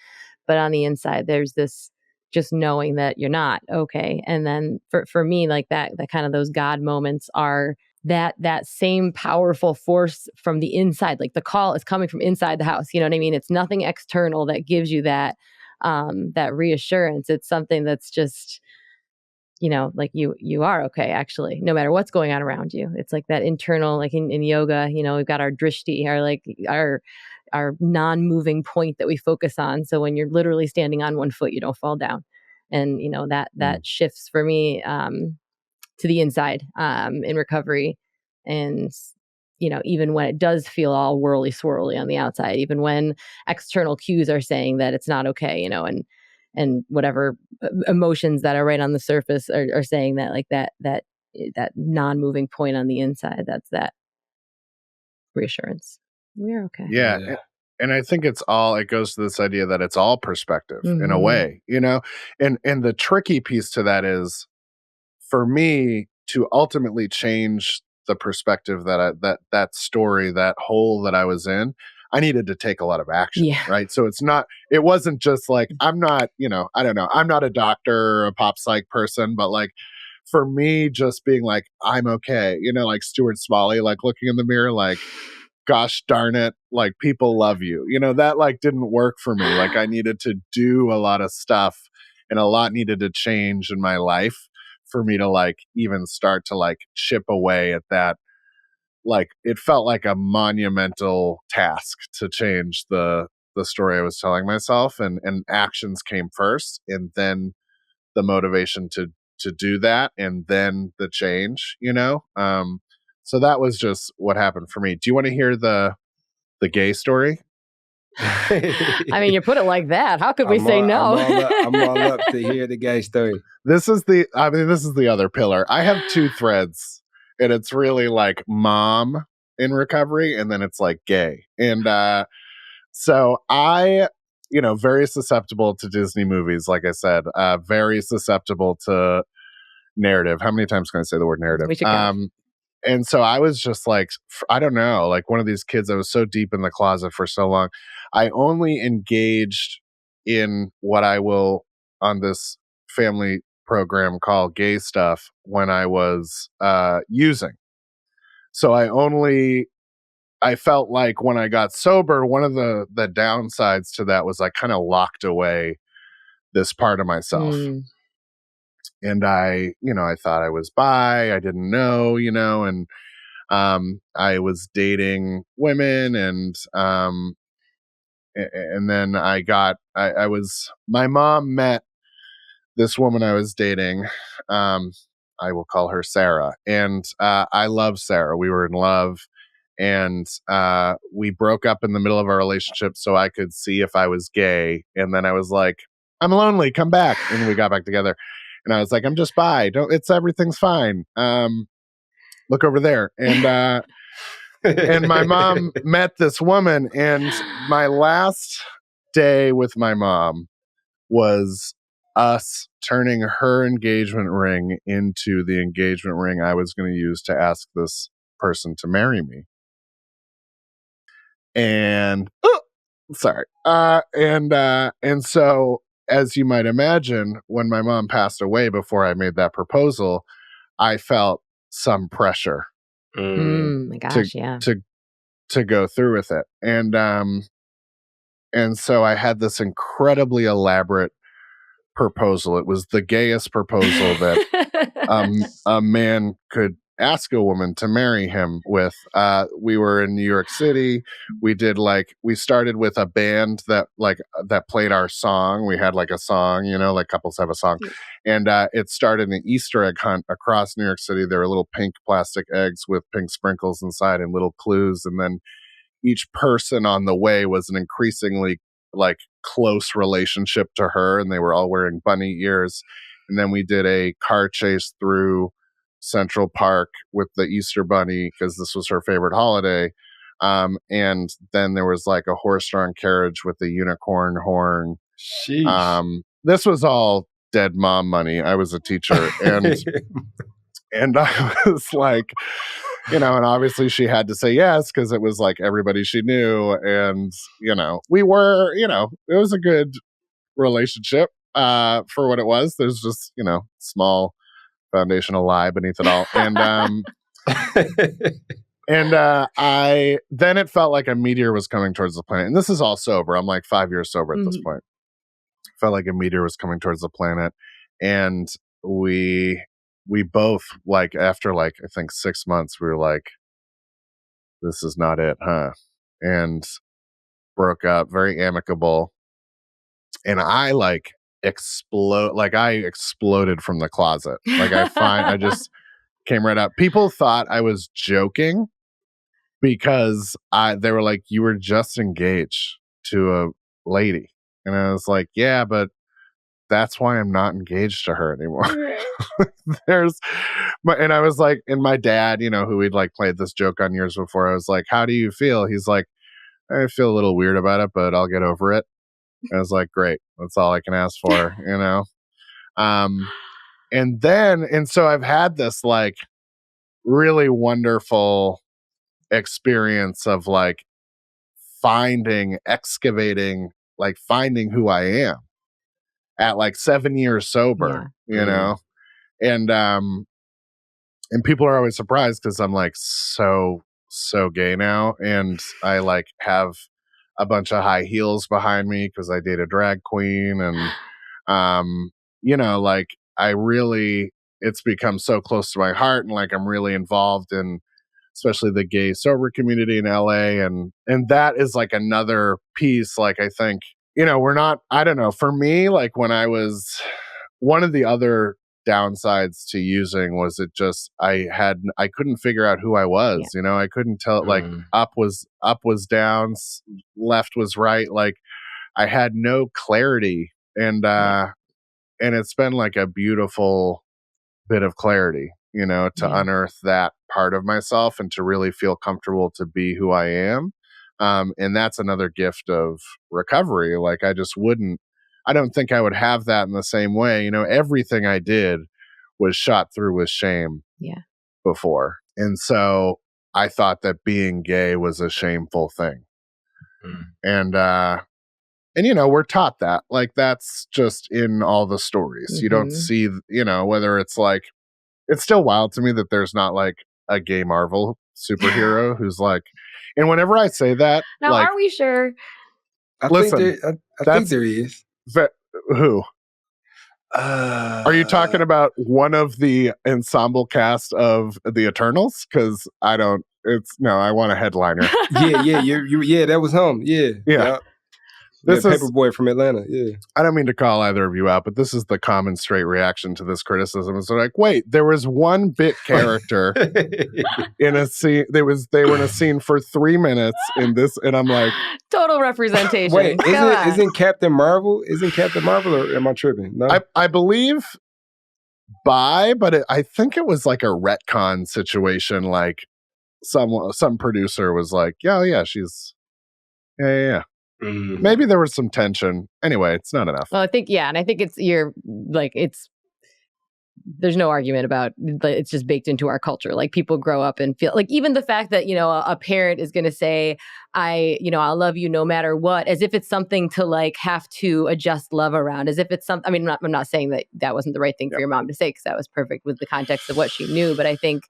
but on the inside, there's this just knowing that you're not okay. And then for me, like that kind of those God moments are that same powerful force from the inside, like the call is coming from inside the house. You know what I mean? It's nothing external that gives you that reassurance. It's something that's just, like you are okay, actually, no matter what's going on around you. It's like that internal, like in yoga, we've got our drishti, our non-moving point that we focus on. So when you're literally standing on one foot, you don't fall down. And, that shifts for me to the inside in recovery. And, even when it does feel all whirly swirly on the outside, even when external cues are saying that it's not okay, and whatever emotions that are right on the surface are saying that, like that non-moving point on the inside, that's that reassurance. We're okay. Yeah. And I think it goes to this idea that it's all perspective in a Mhm. way, and the tricky piece to that is, for me to ultimately change the perspective that story, that hole that I was in, I needed to take a lot of action. Yeah. Right. So it wasn't just like, I'm not, I don't know, I'm not a doctor or a pop psych person, but like, for me, just being like, I'm okay, like Stuart Smalley, like looking in the mirror, like, gosh darn it, like people love you, that like didn't work for me. Like I needed to do a lot of stuff, and a lot needed to change in my life for me to like even start to like chip away at that. Like it felt like a monumental task to change the story I was telling myself, and actions came first, and then the motivation to do that, and then the change, so that was just what happened for me. Do you want to hear the gay story? I mean, you put it like that. How could we say no? I'm all up to hear the gay story. This is the other pillar. I have two threads, and it's really like mom in recovery, and then it's like gay. And so I, very susceptible to Disney movies, like I said, very susceptible to narrative. How many times can I say the word narrative? We should count. And so I was just like, I don't know, like one of these kids. I was so deep in the closet for so long. I only engaged in what I will on this family program call gay stuff when I was using. So I felt like when I got sober, one of the downsides to that was I kind of locked away this part of myself. And I thought I was bi. I didn't know, and I was dating women, and then my mom met this woman I was dating. I will call her Sarah, and I love Sarah. We were in love, and we broke up in the middle of our relationship so I could see if I was gay. And then I was like, I'm lonely, come back. And we got back together. And I was like, I'm just bi. Everything's fine. Look over there. And and my mom met this woman, and my last day with my mom was us turning her engagement ring into the engagement ring I was going to use to ask this person to marry me. And and so, as you might imagine, when my mom passed away before I made that proposal, I felt some pressure My gosh, to go through with it. And so I had this incredibly elaborate proposal. It was the gayest proposal that a man could ask a woman to marry him with. We were in New York City. We started with a band that played our song. We had like a song, like couples have a song. And it started an Easter egg hunt across New York City. There were little pink plastic eggs with pink sprinkles inside and little clues. And then each person on the way was an increasingly like close relationship to her, and they were all wearing bunny ears. And then we did a car chase through Central Park with the Easter bunny because this was her favorite holiday. And then there was like a horse-drawn carriage with a unicorn horn. Sheesh. This was all dead mom money. I was a teacher, and I was like, and obviously she had to say yes because it was like everybody she knew. And, we were, it was a good relationship for what it was. There's just, small foundational lie beneath it all. And, then it felt like a meteor was coming towards the planet. And this is all sober. I'm like 5 years sober at this point. Felt like a meteor was coming towards the planet. And we both, like, after like I think 6 months, we were like, this is not it, huh? And broke up, very amicable. And I exploded from the closet. Like I just came right out. People thought I was joking because they were like, you were just engaged to a lady. And I was like, yeah, but that's why I'm not engaged to her anymore. And I was like, and my dad, who we'd like played this joke on years before, I was like, how do you feel? He's like, I feel a little weird about it, but I'll get over it. I was like, great. That's all I can ask for, and so I've had this like really wonderful experience of like excavating, like finding who I am at like 7 years sober, and people are always surprised because I'm like so gay now, and I like have a bunch of high heels behind me because I date a drag queen, and like it's become so close to my heart, and like I'm really involved in especially the gay sober community in LA, and that is like another piece. Like I think I don't know, for me, like when I was one of the other downsides to using was I couldn't figure out who I was. I couldn't tell, like up was down, left was right. Like I had no clarity, and it's been like a beautiful bit of clarity. to unearth that part of myself and to really feel comfortable to be who I am. And that's another gift of recovery. Like I don't think I would have that in the same way. Everything I did was shot through with shame before. And so I thought that being gay was a shameful thing. And we're taught that. Like that's just in all the stories. You don't see, whether it's like, it's still wild to me that there's not like a gay Marvel superhero who's like, and whenever I say that, now like, are we sure? I listen, think there is. Who? Are you talking about one of the ensemble cast of the Eternals? Because I want a headliner. Yeah, that was him. Yeah. This is Paperboy from Atlanta. Yeah. I don't mean to call either of you out, but this is the common straight reaction to this criticism. It's like, wait, there was one bit character in a scene. They were in a scene for 3 minutes in this, and I'm like, total representation. Wait, isn't Captain Marvel? Or am I tripping? No, I believe but I think it was like a retcon situation. Like some producer was like, yeah, she's yeah. Maybe there was some tension. Anyway, it's not enough. Well, I think there's no argument about it's just baked into our culture. Like people grow up and feel like even the fact that a parent is going to say I'll love you no matter what, as if it's something to like have to adjust love around, as if it's something. I mean, I'm not saying that wasn't the right thing for your mom to say, because that was perfect with the context of what she knew. But I think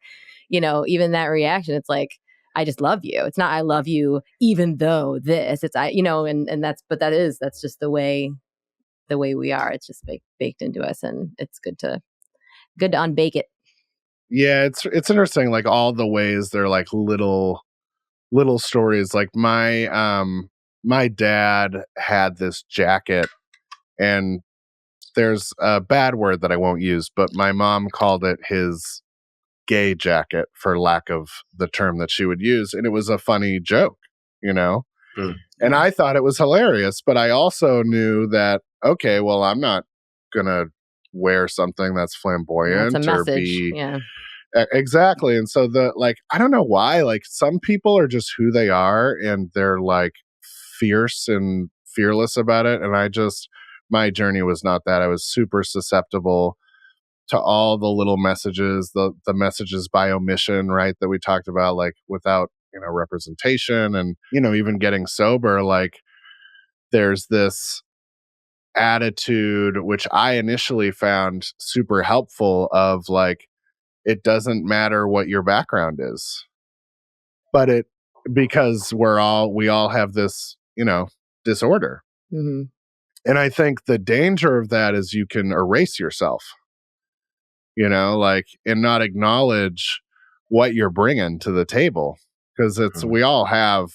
even that reaction, it's like, I just love you. It's not I love you even though this. It's and that's just the way we are. It's just baked into us, and it's good to unbake it. Yeah, it's interesting. Like all the ways they're like little stories. Like my dad had this jacket, and there's a bad word that I won't use, but my mom called it his gay jacket for lack of the term that she would use, and it was a funny joke, and I thought it was hilarious, but I also knew that, okay, well, I'm not gonna wear something that's flamboyant that's a or message. be exactly. And so I don't know why, like some people are just who they are and they're like fierce and fearless about it, and my journey was not that. I was super susceptible to all the little messages, the messages by omission, right, that we talked about, like without representation. And even getting sober, like there's this attitude which I initially found super helpful of like, it doesn't matter what your background is, but because we all have this disorder. And I think the danger of that is you can erase yourself, and not acknowledge what you're bringing to the table, because we all have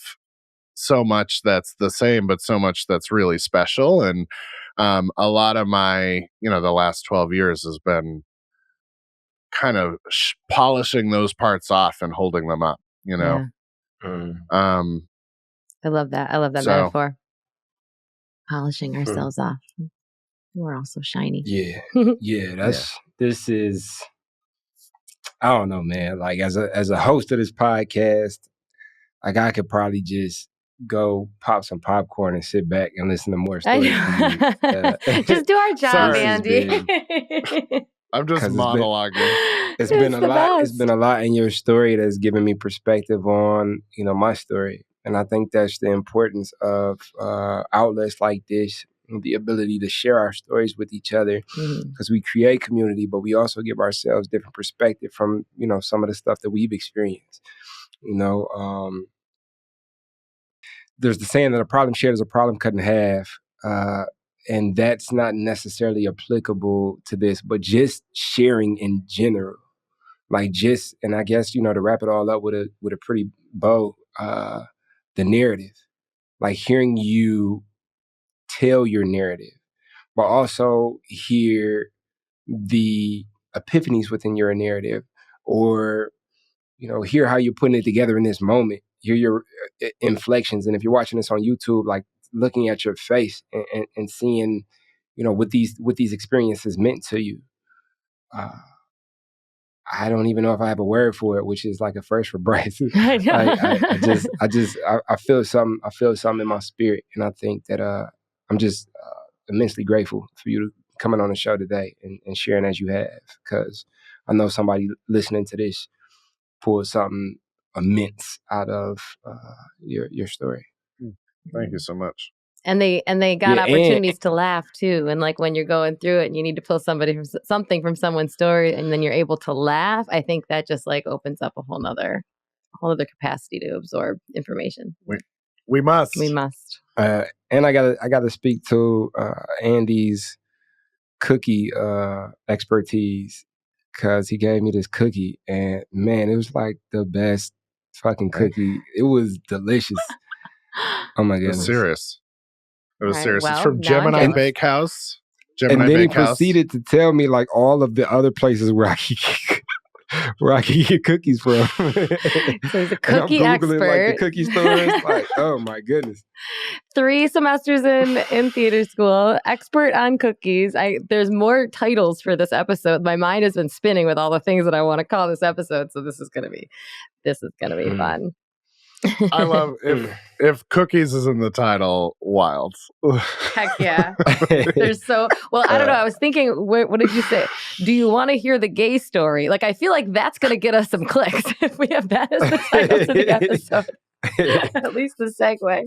so much that's the same, but so much that's really special. And a lot of my the last 12 years has been kind of polishing those parts off and holding them up. I love that metaphor. Polishing ourselves off. We're all so shiny. This is, I don't know, man. Like as a host of this podcast, like I could probably just go pop some popcorn and sit back and listen to more stories. Just do our job, Andy. I'm just monologuing. It's been a lot. It's been a lot in your story that's given me perspective on, my story. And I think that's the importance of outlets like this, the ability to share our stories with each other, because we create community, but we also give ourselves different perspective from, some of the stuff that we've experienced. There's the saying that a problem shared is a problem cut in half. And that's not necessarily applicable to this, but just sharing in general. And I guess, to wrap it all up with a pretty bow, the narrative, like hearing you tell your narrative, but also hear the epiphanies within your narrative, or, hear how you're putting it together in this moment, hear your inflections. And if you're watching this on YouTube, like looking at your face and seeing, what these experiences meant to you. I don't even know if I have a word for it, which is like a first for Bryce. I know. I feel something. I feel something in my spirit, and I think that I'm just immensely grateful for you coming on the show today and sharing as you have, because I know somebody listening to this pulled something immense out of your story. Thank you so much. And they got opportunities to laugh too. And like when you're going through it and you need to pull something from someone's story and then you're able to laugh, I think that just like opens up a whole other capacity to absorb information. We must. And I gotta speak to Andy's cookie expertise, because he gave me this cookie and man, it was like the best fucking cookie. It was delicious. Oh my goodness. It was serious. It was All right, serious. well, It's from now I'm Gemini jealous. Bakehouse. And then he proceeded to tell me like all of the other places where I could get cookies from. So he's a And I'm cookie Googling, expert. like the cookie stores. Like, oh my goodness. 3 semesters in theater school, expert on cookies. There's more titles for this episode. My mind has been spinning with all the things that I want to call this episode. So this is gonna be fun. I love if cookies is in the title, wild. Heck yeah. There's I don't know. I was thinking, what did you say? Do you want to hear the gay story? Like, I feel like that's going to get us some clicks if we have that as the title to the episode. At least the segue.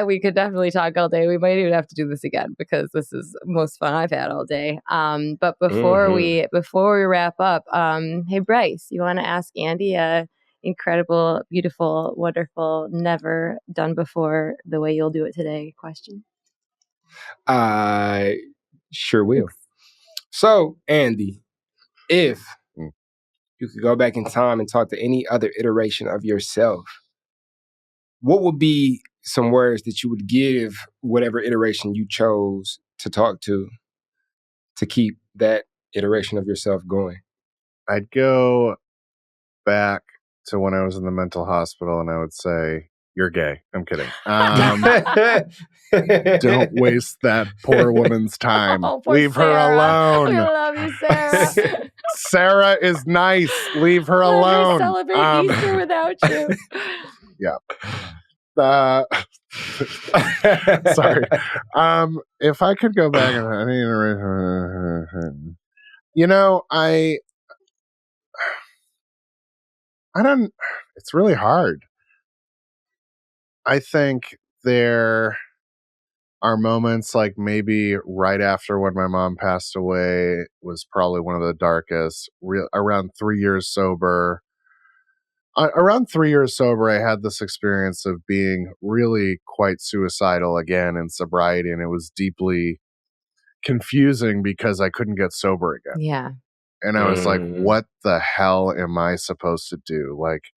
We could definitely talk all day. We might even have to do this again because this is the most fun I've had all day. But before we wrap up, hey Bryce, you want to ask Andy a incredible, beautiful, wonderful, never done before the way you'll do it today question? I sure will. So, Andy, if you could go back in time and talk to any other iteration of yourself, what would be some words that you would give whatever iteration you chose to talk to keep that iteration of yourself going? I'd go back to when I was in the mental hospital and I would say, "You're gay." I'm kidding. Don't waste that poor woman's time. Leave her alone. I love you, Sarah. Sarah is nice. Leave her alone. Celebrate Easter without you. Yeah. Sorry. If I could go back and I don't. It's really hard. I think there are moments like maybe right after when my mom passed away was probably one of the darkest. Around 3 years sober. Around 3 years sober, I had this experience of being really quite suicidal again in sobriety, and it was deeply confusing because I couldn't get sober again. Yeah. And I was like, what the hell am I supposed to do? Like,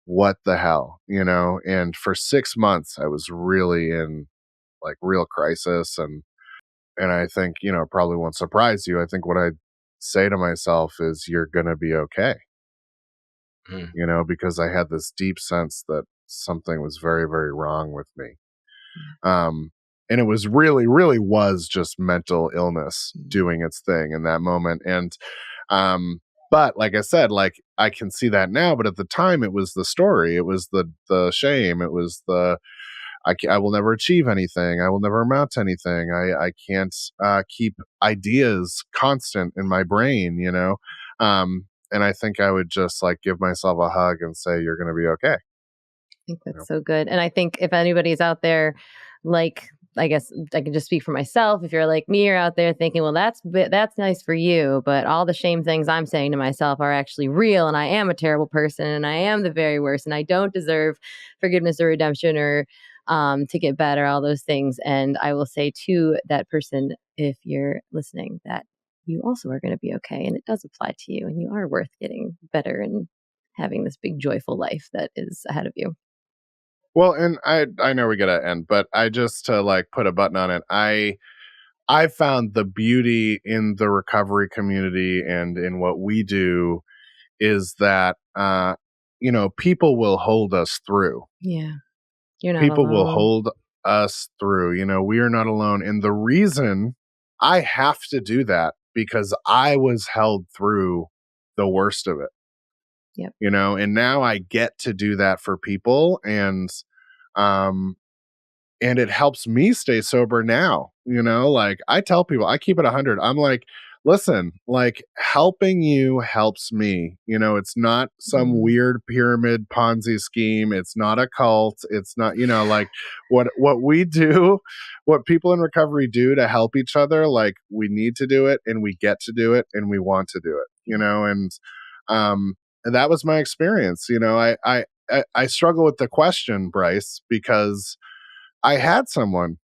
what the hell, And for 6 months, I was really in like real crisis. And I think, it probably won't surprise you. I think what I say to myself is, you're going to be okay. Because I had this deep sense that something was very, very wrong with me. And it was really, really was just mental illness doing its thing in that moment. And, but like I said, like I can see that now, but at the time it was the story. It was the shame. It was I will never achieve anything. I will never amount to anything. I can't keep ideas constant in my brain, and I think I would just like give myself a hug and say, you're going to be okay. I think that's so good. And I think if anybody's out there, like, I guess I can just speak for myself. If you're like me, you're out there thinking, well, that's nice for you, but all the shame things I'm saying to myself are actually real. And I am a terrible person and I am the very worst. And I don't deserve forgiveness or redemption or to get better, all those things. And I will say to that person, if you're listening, that you also are going to be okay. And it does apply to you and you are worth getting better and having this big joyful life that is ahead of you. Well, and I know we gotta end, but I just to like put a button on it, I found the beauty in the recovery community and in what we do is that people will hold us through. Yeah. You're not people alone. will hold us through. We are not alone. And the reason I have to do that because I was held through the worst of it. Yep. You know, and now I get to do that for people, um and it helps me stay sober now. You know, like I tell people, I keep it 100. I'm like, listen, like helping you helps me. You know, it's not some weird pyramid Ponzi scheme. It's not a cult. It's not, you know, like what we do, what people in recovery do to help each other, like we need to do it and we get to do it and we want to do it, you know, and that was my experience. You know, I struggle with the question, Bryce, because I had someone,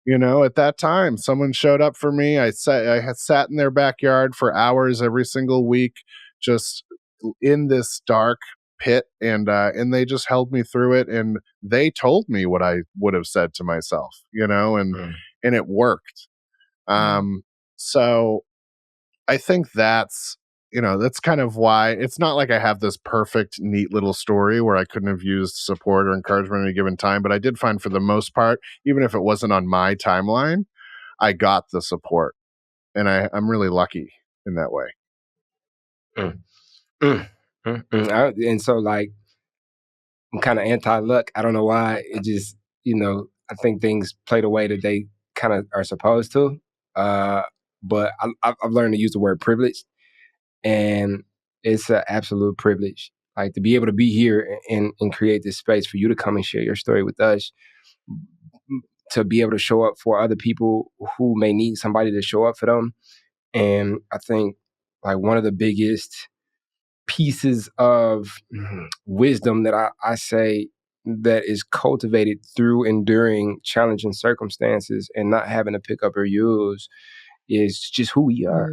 you know, at that time, someone showed up for me. I had sat in their backyard for hours every single week, just in this dark pit, and they just held me through it, and they told me what I would have said to myself, you know, and it worked. So I think that's, you know, that's kind of why it's not like I have this perfect, neat little story where I couldn't have used support or encouragement at a given time. But I did find for the most part, even if it wasn't on my timeline, I got the support. And I'm really lucky in that way. And so, like, I'm kind of anti-luck. I don't know why. It just, you know, I think things play the way that they kind of are supposed to. But I've learned to use the word privilege. And it's an absolute privilege, like to be able to be here and create this space for you to come and share your story with us, to be able to show up for other people who may need somebody to show up for them. And I think like one of the biggest pieces of wisdom that I say that is cultivated through enduring challenging circumstances and not having to pick up or use is just who we are.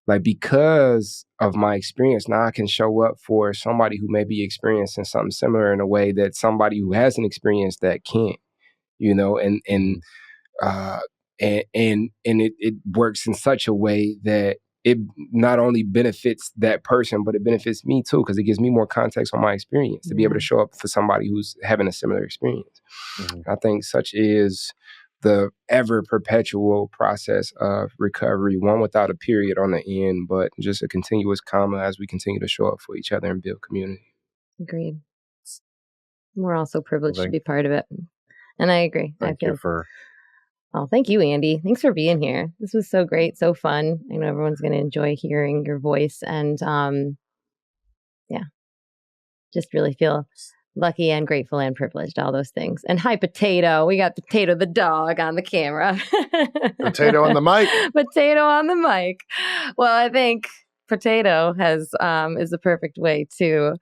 Like, because of my experience, now I can show up for somebody who may be experiencing something similar in a way that somebody who hasn't experienced that can't, you know, and it works in such a way that it not only benefits that person, but it benefits me too, because it gives me more context on my experience to be able to show up for somebody who's having a similar experience. I think such is the ever perpetual process of recovery, one without a period on the end, but just a continuous comma as we continue to show up for each other and build community. Agreed. We're also privileged to be part of it. And I agree. Thank you. Oh, thank you, Andy. Thanks for being here. This was so great, so fun. I know everyone's going to enjoy hearing your voice, and just really feel lucky and grateful and privileged, all those things. And hi, Potato. We got Potato the dog on the camera. Potato on the mic. Potato on the mic. Well, I think Potato is the perfect way to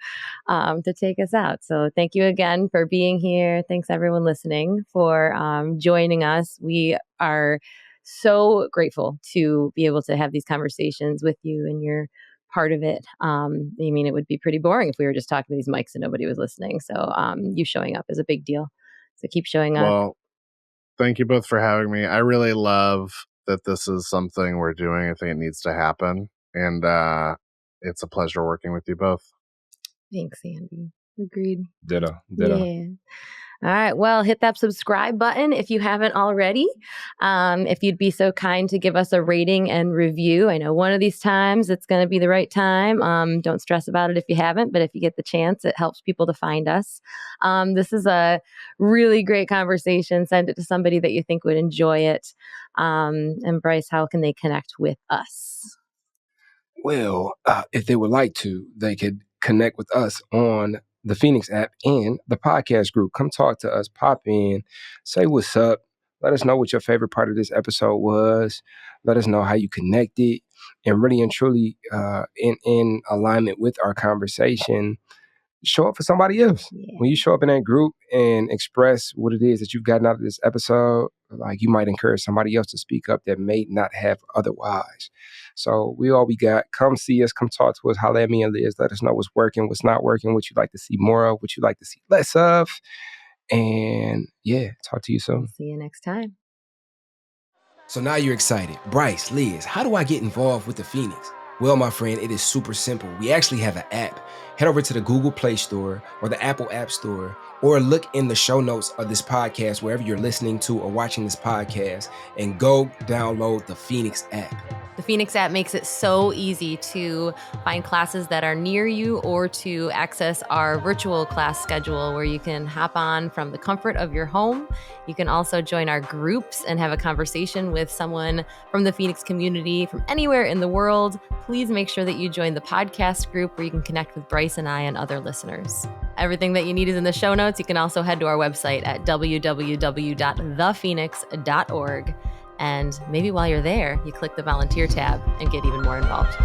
take us out. So thank you again for being here. Thanks everyone listening for joining us. We are so grateful to be able to have these conversations with you, and you're part of it. I mean, it would be pretty boring if we were just talking to these mics and nobody was listening. So you showing up is a big deal. So keep showing up. Well, thank you both for having me. I really love that this is something we're doing. I think it needs to happen. And it's a pleasure working with you both. Thanks, Andy. Agreed. Ditto. Yeah. All right. Well, hit that subscribe button if you haven't already. If you'd be so kind to give us a rating and review. I know one of these times it's going to be the right time. Don't stress about it if you haven't, but if you get the chance, it helps people to find us. This is a really great conversation. Send it to somebody that you think would enjoy it. And Bryce, how can they connect with us? Well, if they would like to, they could connect with us on the Phoenix app and the podcast group. Come talk to us, pop in, say what's up. Let us know what your favorite part of this episode was. Let us know how you connected, and really and truly in alignment with our conversation, show up for somebody else. Yeah. When you show up in that group and express what it is that you've gotten out of this episode, like, you might encourage somebody else to speak up that may not have otherwise. So we got. Come see us, come talk to us, holler at me and Liz. Let us know what's working, what's not working, what you'd like to see more of, what you'd like to see less of. And yeah, talk to you soon. See you next time. So now you're excited. Bryce, Liz, how do I get involved with the Phoenix? Well, my friend, it is super simple. We actually have an app. Head over to the Google Play Store or the Apple App Store, or look in the show notes of this podcast, wherever you're listening to or watching this podcast, and go download the Phoenix app. The Phoenix app makes it so easy to find classes that are near you or to access our virtual class schedule where you can hop on from the comfort of your home. You can also join our groups and have a conversation with someone from the Phoenix community from anywhere in the world. Please make sure that you join the podcast group where you can connect with Bryce and I and other listeners. Everything that you need is in the show notes. You can also head to our website at www.thephoenix.org. And maybe while you're there, you click the volunteer tab and get even more involved.